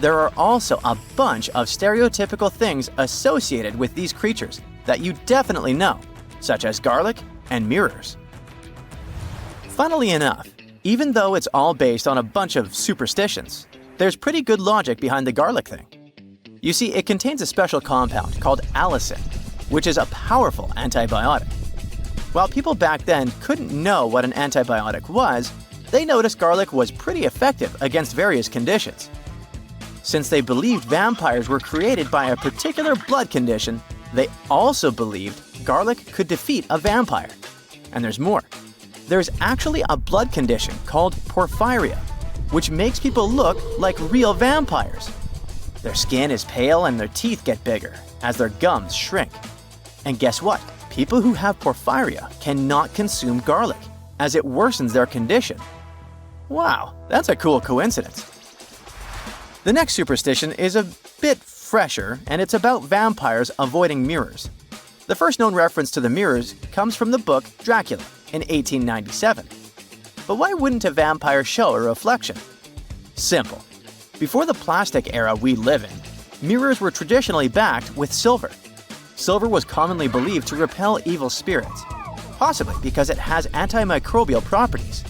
there are also a bunch of stereotypical things associated with these creatures that you definitely know, such as garlic and mirrors. Funnily enough, even though it's all based on a bunch of superstitions, there's pretty good logic behind the garlic thing. You see, it contains a special compound called allicin, which is a powerful antibiotic. While people back then couldn't know what an antibiotic was, they noticed garlic was pretty effective against various conditions. Since they believed vampires were created by a particular blood condition, they also believed garlic could defeat a vampire. And there's more. There's actually a blood condition called porphyria, which makes people look like real vampires. Their skin is pale and their teeth get bigger as their gums shrink. And guess what? People who have porphyria cannot consume garlic as it worsens their condition. Wow, that's a cool coincidence. The next superstition is a bit fresher, and it's about vampires avoiding mirrors. The first known reference to the mirrors comes from the book Dracula in 1897. But why wouldn't a vampire show a reflection? Simple. Before the plastic era we live in, mirrors were traditionally backed with silver. Silver was commonly believed to repel evil spirits, possibly because it has antimicrobial properties.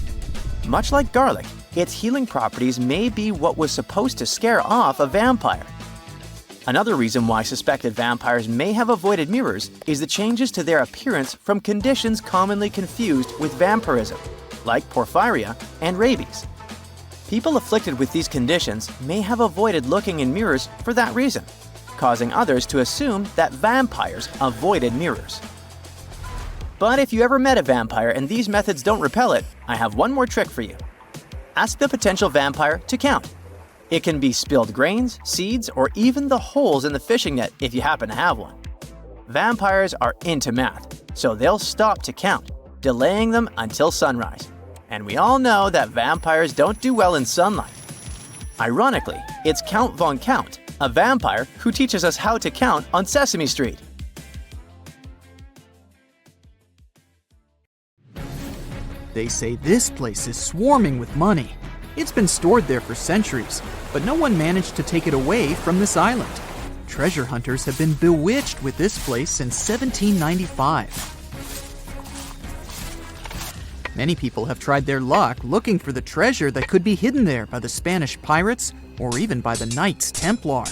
Much like garlic, its healing properties may be what was supposed to scare off a vampire. Another reason why suspected vampires may have avoided mirrors is the changes to their appearance from conditions commonly confused with vampirism, like porphyria and rabies. People afflicted with these conditions may have avoided looking in mirrors for that reason, causing others to assume that vampires avoided mirrors. But if you ever met a vampire and these methods don't repel it, I have one more trick for you. Ask the potential vampire to count. It can be spilled grains, seeds, or even the holes in the fishing net if you happen to have one. Vampires are into math, so they'll stop to count, delaying them until sunrise. And we all know that vampires don't do well in sunlight. Ironically, it's Count Von Count, a vampire who teaches us how to count on Sesame Street. They say this place is swarming with money. It's been stored there for centuries, but no one managed to take it away from this island. Treasure hunters have been bewitched with this place since 1795. Many people have tried their luck looking for the treasure that could be hidden there by the Spanish pirates or even by the Knights Templar.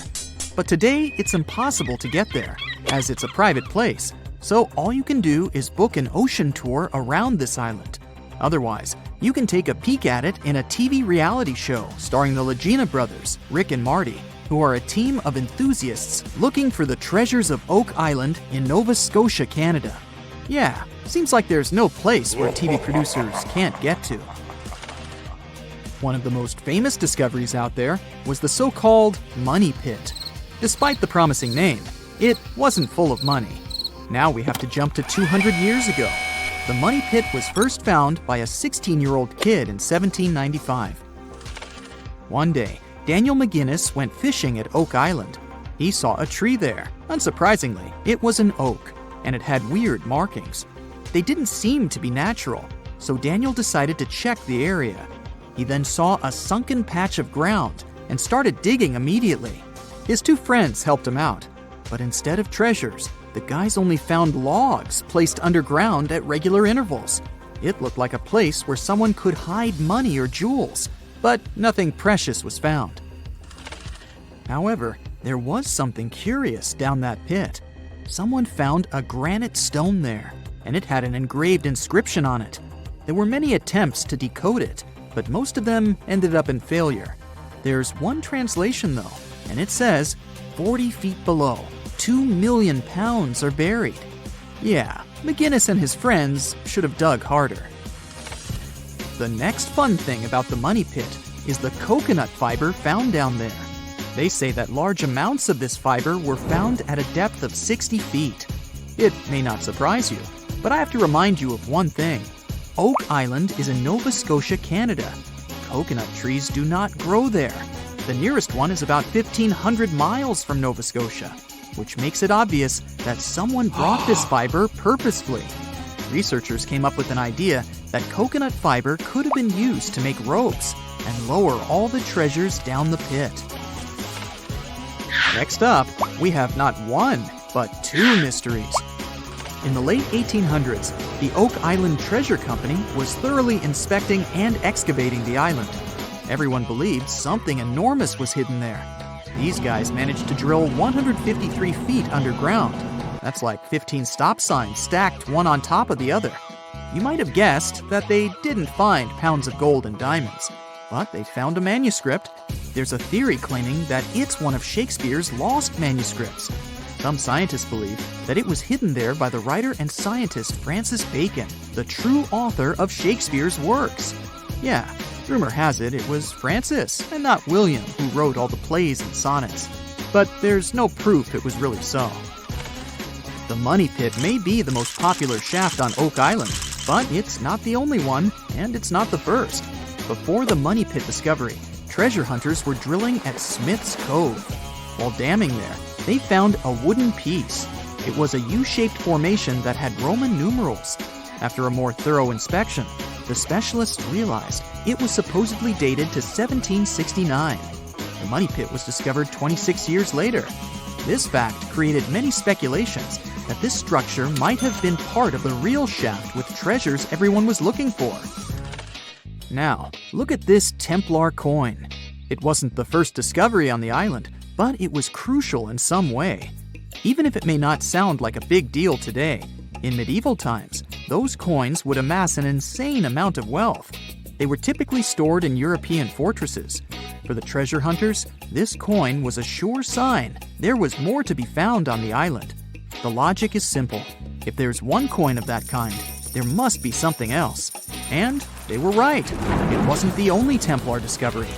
But today, it's impossible to get there, as it's a private place, so all you can do is book an ocean tour around this island. Otherwise, you can take a peek at it in a TV reality show starring the Lagina brothers, Rick and Marty, who are a team of enthusiasts looking for the treasures of Oak Island in Nova Scotia, Canada. Yeah, seems like there's no place where TV producers can't get to. One of the most famous discoveries out there was the so-called Money Pit. Despite the promising name, it wasn't full of money. Now we have to jump to 200 years ago. The Money Pit was first found by a 16-year-old kid in 1795. One day, Daniel McGinnis went fishing at Oak Island. He saw a tree there. Unsurprisingly, it was an oak, and it had weird markings. They didn't seem to be natural, so Daniel decided to check the area. He then saw a sunken patch of ground and started digging immediately. His two friends helped him out, but instead of treasures, the guys only found logs placed underground at regular intervals. It looked like a place where someone could hide money or jewels, but nothing precious was found. However, there was something curious down that pit. Someone found a granite stone there, and it had an engraved inscription on it. There were many attempts to decode it, but most of them ended up in failure. There's one translation though, and it says, 40 feet below, 2 million pounds are buried. Yeah, McGinnis and his friends should have dug harder. The next fun thing about the Money Pit is the coconut fiber found down there. They say that large amounts of this fiber were found at a depth of 60 feet. It may not surprise you, but I have to remind you of one thing. Oak Island is in Nova Scotia, Canada. Coconut trees do not grow there. The nearest one is about 1,500 miles from Nova Scotia, which makes it obvious that someone brought this fiber purposefully. Researchers came up with an idea that coconut fiber could have been used to make ropes and lower all the treasures down the pit. Next up, we have not one, but two mysteries. In the late 1800s, the Oak Island Treasure Company was thoroughly inspecting and excavating the island. Everyone believed something enormous was hidden there. These guys managed to drill 153 feet underground. That's like 15 stop signs stacked one on top of the other. You might have guessed that they didn't find pounds of gold and diamonds, but they found a manuscript. There's a theory claiming that it's one of Shakespeare's lost manuscripts. Some scientists believe that it was hidden there by the writer and scientist Francis Bacon, the true author of Shakespeare's works. Yeah, rumor has it was Francis and not William who wrote all the plays and sonnets. but there's no proof it was really so. The Money Pit may be the most popular shaft on Oak Island, but it's not the only one, and it's not the first. Before the Money Pit discovery, treasure hunters were drilling at Smith's Cove. While damming there, they found a wooden piece. It was a U-shaped formation that had Roman numerals. After a more thorough inspection, the specialists realized it was supposedly dated to 1769. The Money Pit was discovered 26 years later. This fact created many speculations that this structure might have been part of the real shaft with treasures everyone was looking for. Now, look at this Templar coin. It wasn't the first discovery on the island, but it was crucial in some way. Even if it may not sound like a big deal today, in medieval times, those coins would amass an insane amount of wealth. They were typically stored in European fortresses. For the treasure hunters, this coin was a sure sign there was more to be found on the island. The logic is simple. If there's one coin of that kind, there must be something else. And they were right. It wasn't the only Templar discovery.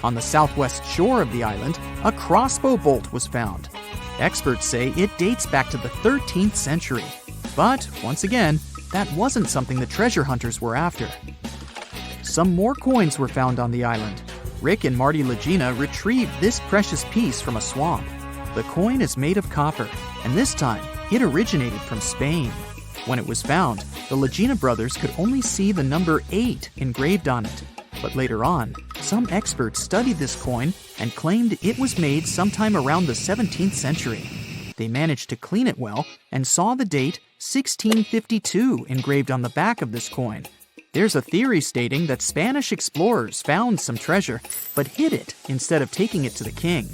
On the southwest shore of the island, a crossbow bolt was found. Experts say it dates back to the 13th century. But, once again, that wasn't something the treasure hunters were after. Some more coins were found on the island. Rick and Marty Legina retrieved this precious piece from a swamp. The coin is made of copper, and this time, it originated from Spain. When it was found, the Legina brothers could only see the number 8 engraved on it. But later on, some experts studied this coin and claimed it was made sometime around the 17th century. They managed to clean it well and saw the date 1652 engraved on the back of this coin. There's a theory stating that Spanish explorers found some treasure, but hid it instead of taking it to the king.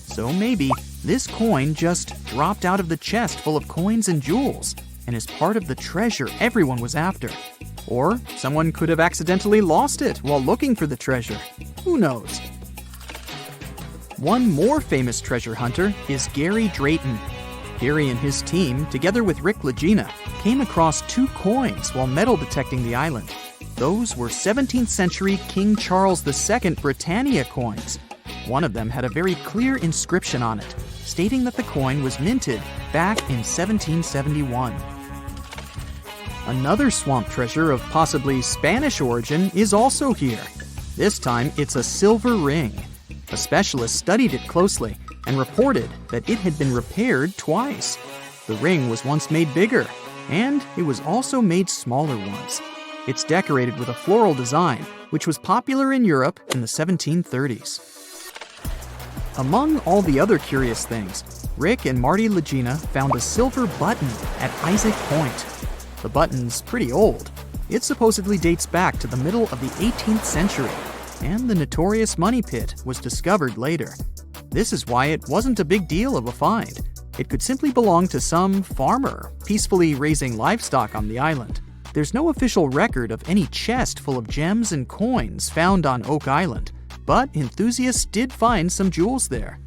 So maybe this coin just dropped out of the chest full of coins and jewels and is part of the treasure everyone was after. Or someone could have accidentally lost it while looking for the treasure. Who knows? One more famous treasure hunter is Gary Drayton. Gary and his team, together with Rick Legina, came across 2 coins while metal detecting the island. Those were 17th century King Charles II Britannia coins. One of them had a very clear inscription on it, stating that the coin was minted back in 1771. Another swamp treasure of possibly Spanish origin is also here. This time, it's a silver ring. A specialist studied it closely and reported that it had been repaired twice. The ring was once made bigger, and it was also made smaller once. It's decorated with a floral design, which was popular in Europe in the 1730s. Among all the other curious things, Rick and Marty Legina found a silver button at Isaac Point. The button's pretty old. It supposedly dates back to the middle of the 18th century, and the notorious Money Pit was discovered later. This is why it wasn't a big deal of a find. It could simply belong to some farmer peacefully raising livestock on the island. There's no official record of any chest full of gems and coins found on Oak Island, but enthusiasts did find some jewels there.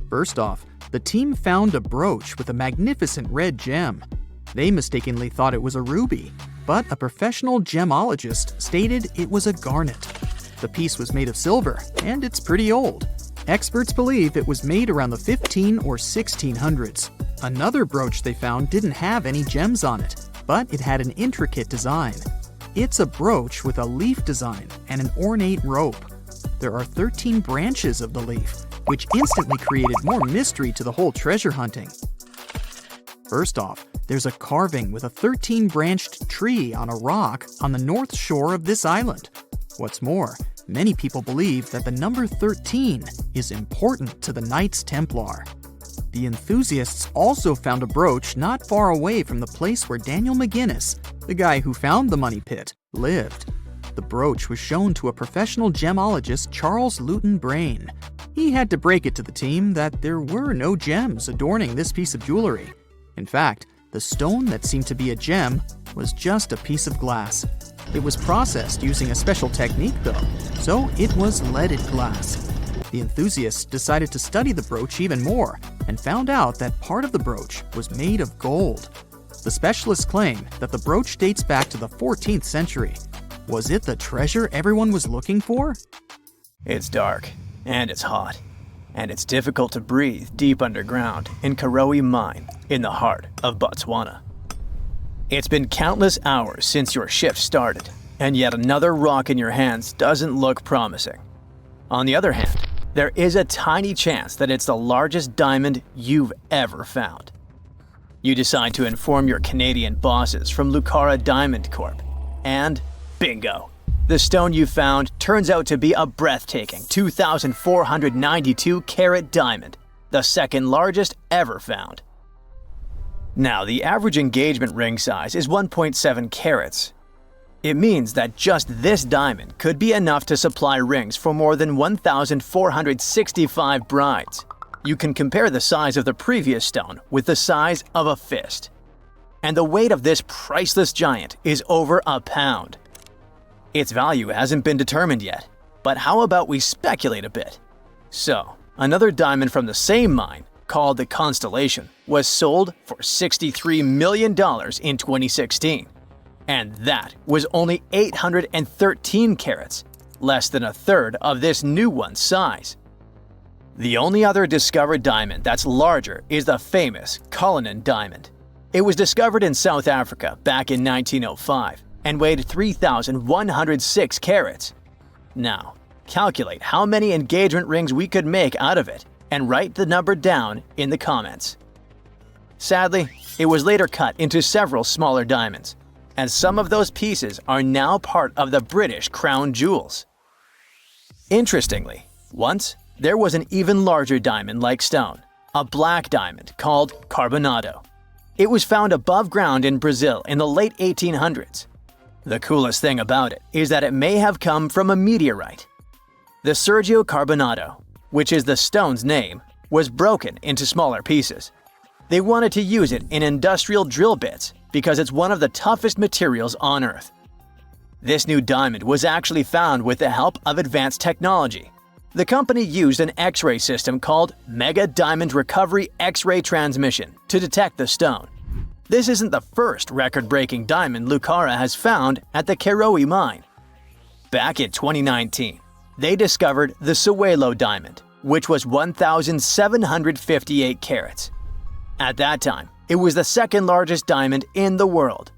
First off, the team found a brooch with a magnificent red gem. They mistakenly thought it was a ruby, but a professional gemologist stated it was a garnet. The piece was made of silver, and it's pretty old. Experts believe it was made around the 15 or 1600s. Another brooch they found didn't have any gems on it, but it had an intricate design. It's a brooch with a leaf design and an ornate rope. There are 13 branches of the leaf, which instantly created more mystery to the whole treasure hunting. First off, there's a carving with a 13-branched tree on a rock on the north shore of this island. What's more, many people believe that the number 13 is important to the Knights Templar. The enthusiasts also found a brooch not far away from the place where Daniel McGinnis, the guy who found the Money Pit, lived. The brooch was shown to a professional gemologist, Charles Luton Brain. He had to break it to the team that there were no gems adorning this piece of jewelry. In fact, the stone that seemed to be a gem was just a piece of glass. It was processed using a special technique though, so it was leaded glass. The enthusiasts decided to study the brooch even more and found out that part of the brooch was made of gold. The specialists claim that the brooch dates back to the 14th century. Was it the treasure everyone was looking for? It's dark, and it's hot. and it's difficult to breathe deep underground in Karowe Mine in the heart of Botswana. It's been countless hours since your shift started, and yet another rock in your hands doesn't look promising. On the other hand, there is a tiny chance that it's the largest diamond you've ever found. You decide to inform your Canadian bosses from Lucara Diamond Corp. And bingo! The stone you found turns out to be a breathtaking 2,492 carat diamond, the second largest ever found. Now, the average engagement ring size is 1.7 carats. It means that just this diamond could be enough to supply rings for more than 1,465 brides. You can compare the size of the previous stone with the size of a fist. And the weight of this priceless giant is over a pound. Its value hasn't been determined yet, but how about we speculate a bit? So, another diamond from the same mine, called the Constellation, was sold for $63 million in 2016. And that was only 813 carats, less than a third of this new one's size. The only other discovered diamond that's larger is the famous Cullinan diamond. It was discovered in South Africa back in 1905 and weighed 3,106 carats. Now, calculate how many engagement rings we could make out of it and write the number down in the comments. Sadly, it was later cut into several smaller diamonds, and some of those pieces are now part of the British crown jewels. Interestingly, once there was an even larger diamond-like stone, a black diamond called Carbonado. It was found above ground in Brazil in the late 1800s. The coolest thing about it is that it may have come from a meteorite. The Sergio Carbonado, which is the stone's name, was broken into smaller pieces. They wanted to use it in industrial drill bits because it's one of the toughest materials on Earth. This new diamond was actually found with the help of advanced technology. The company used an X-ray system called Mega Diamond Recovery X-ray Transmission to detect the stone. This isn't the first record-breaking diamond Lucara has found at the Karowe mine. Back in 2019, they discovered the Suelo diamond, which was 1,758 carats. At that time, it was the second largest diamond in the world.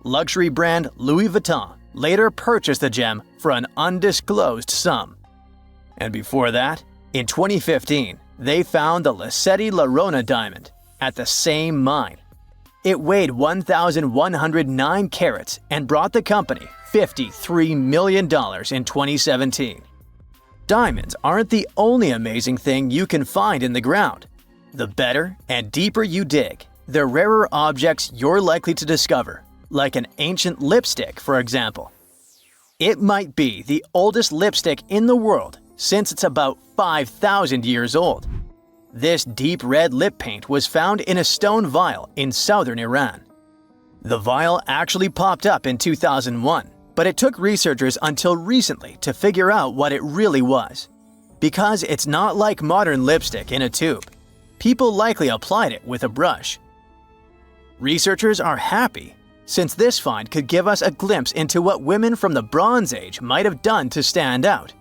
Luxury brand Louis Vuitton later purchased the gem for an undisclosed sum. And before that, in 2015, they found the Lasceti La Rona diamond at the same mine. It weighed 1,109 carats and brought the company $53 million in 2017. Diamonds aren't the only amazing thing you can find in the ground. The better and deeper you dig, the rarer objects you're likely to discover, like an ancient lipstick, for example. It might be the oldest lipstick in the world, since it's about 5,000 years old. This deep red lip paint was found in a stone vial in southern Iran. The vial actually popped up in 2001, but it took researchers until recently to figure out what it really was. Because it's not like modern lipstick in a tube. People likely applied it with a brush. Researchers are happy, since this find could give us a glimpse into what women from the Bronze Age might have done to stand out.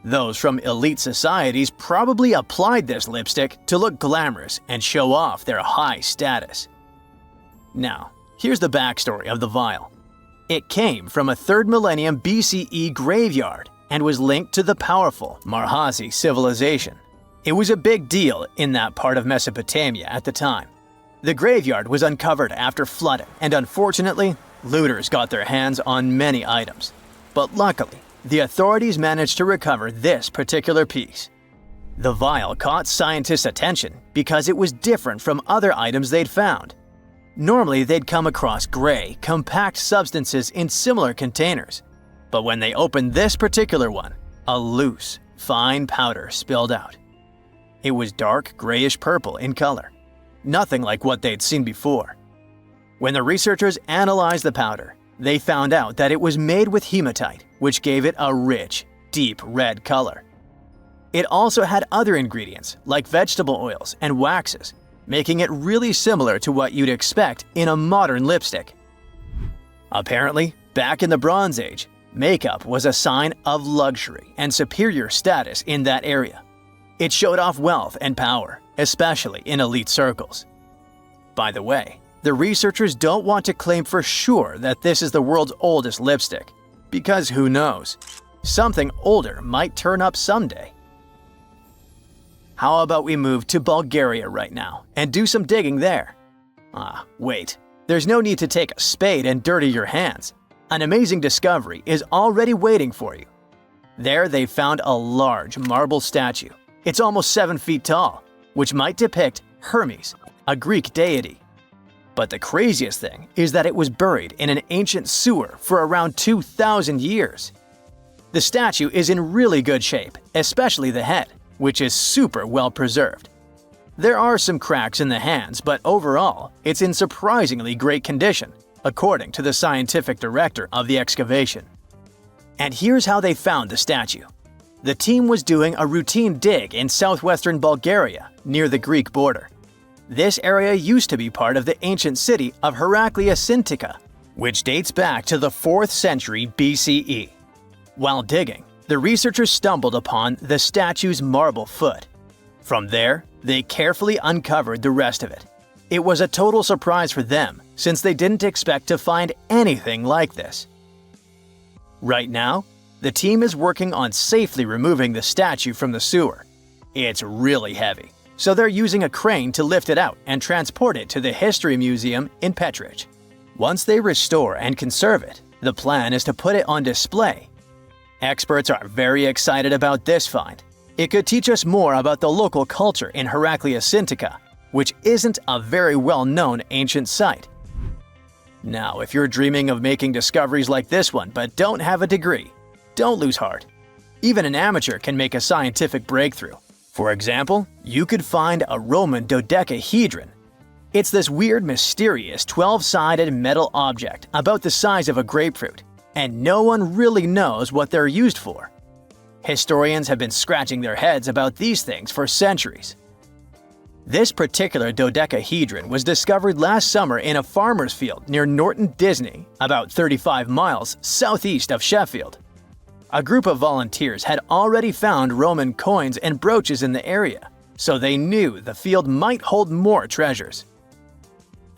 Those from elite societies probably applied this lipstick to look glamorous and show off their high status. Now, here's the backstory of the vial. It came from a 3rd millennium BCE graveyard and was linked to the powerful Marhazi civilization. It was a big deal in that part of Mesopotamia at the time. The graveyard was uncovered after flooding, and unfortunately, looters got their hands on many items. But luckily, the authorities managed to recover this particular piece. The vial caught scientists' attention because it was different from other items they'd found. Normally, they'd come across gray, compact substances in similar containers. But when they opened this particular one, a loose, fine powder spilled out. It was dark grayish-purple in color, nothing like what they'd seen before. When the researchers analyzed the powder, they found out that it was made with hematite, which gave it a rich, deep red color. It also had other ingredients like vegetable oils and waxes, making it really similar to what you'd expect in a modern lipstick. Apparently, back in the Bronze Age, makeup was a sign of luxury and superior status in that area. It showed off wealth and power, especially in elite circles. By the way, the researchers don't want to claim for sure that this is the world's oldest lipstick, because who knows? Something older might turn up someday. How about we move to Bulgaria right now and do some digging there? Wait. There's no need to take a spade and dirty your hands. An amazing discovery is already waiting for you. There they found a large marble statue. It's almost 7 feet tall, which might depict Hermes, a Greek deity. But the craziest thing is that it was buried in an ancient sewer for around 2,000 years. The statue is in really good shape, especially the head, which is super well preserved. There are some cracks in the hands, but overall, it's in surprisingly great condition, according to the scientific director of the excavation. And here's how they found the statue. The team was doing a routine dig in southwestern Bulgaria, near the Greek border. This area used to be part of the ancient city of Heraclea, which dates back to the 4th century BCE. While digging, the researchers stumbled upon the statue's marble foot. From there, they carefully uncovered the rest of it. It was a total surprise for them, since they didn't expect to find anything like this. Right now, the team is working on safely removing the statue from the sewer. It's really heavy, so they're using a crane to lift it out and transport it to the History Museum in Petrich. Once they restore and conserve it, the plan is to put it on display. Experts are very excited about this find. It could teach us more about the local culture in Heraclea, which isn't a very well-known ancient site. Now, if you're dreaming of making discoveries like this one but don't have a degree, don't lose heart. Even an amateur can make a scientific breakthrough. For example, you could find a Roman dodecahedron. It's this weird, mysterious 12-sided metal object about the size of a grapefruit, and no one really knows what they're used for. Historians have been scratching their heads about these things for centuries. This particular dodecahedron was discovered last summer in a farmer's field near Norton Disney, about 35 miles southeast of Sheffield. A group of volunteers had already found Roman coins and brooches in the area, so they knew the field might hold more treasures.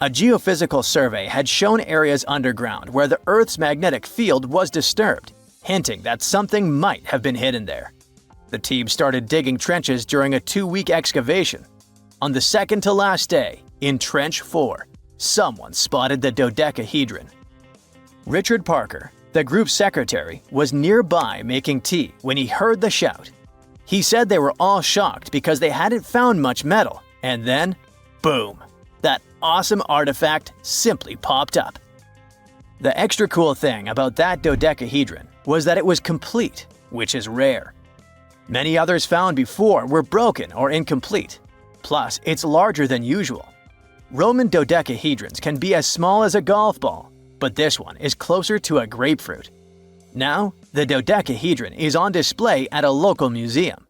A geophysical survey had shown areas underground where the Earth's magnetic field was disturbed, hinting that something might have been hidden there. The team started digging trenches during a 2-week excavation. On the second to last day, in Trench 4, someone spotted the dodecahedron. Richard Parker, the group's secretary, was nearby making tea when he heard the shout. He said they were all shocked because they hadn't found much metal, and then, boom, that awesome artifact simply popped up. The extra cool thing about that dodecahedron was that it was complete, which is rare. Many others found before were broken or incomplete. Plus, it's larger than usual. Roman dodecahedrons can be as small as a golf ball, but this one is closer to a grapefruit. Now, the dodecahedron is on display at a local museum.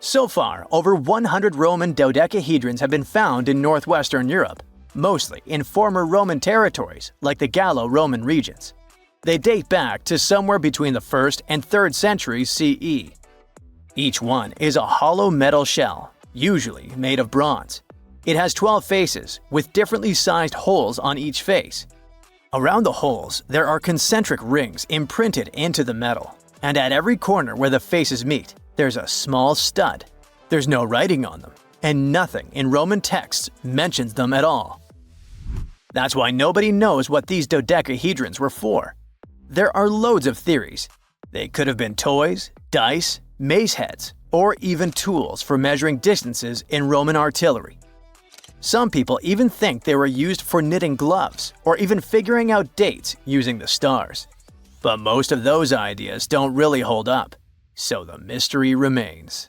So far, over 100 Roman dodecahedrons have been found in northwestern Europe, mostly in former Roman territories like the Gallo-Roman regions. They date back to somewhere between the 1st and 3rd centuries CE. Each one is a hollow metal shell, usually made of bronze. It has 12 faces, with differently sized holes on each face. Around the holes, there are concentric rings imprinted into the metal, and at every corner where the faces meet, there's a small stud. There's no writing on them, and nothing in Roman texts mentions them at all. That's why nobody knows what these dodecahedrons were for. There are loads of theories. They could have been toys, dice, mace heads, or even tools for measuring distances in Roman artillery. Some people even think they were used for knitting gloves or even figuring out dates using the stars. But most of those ideas don't really hold up, so the mystery remains.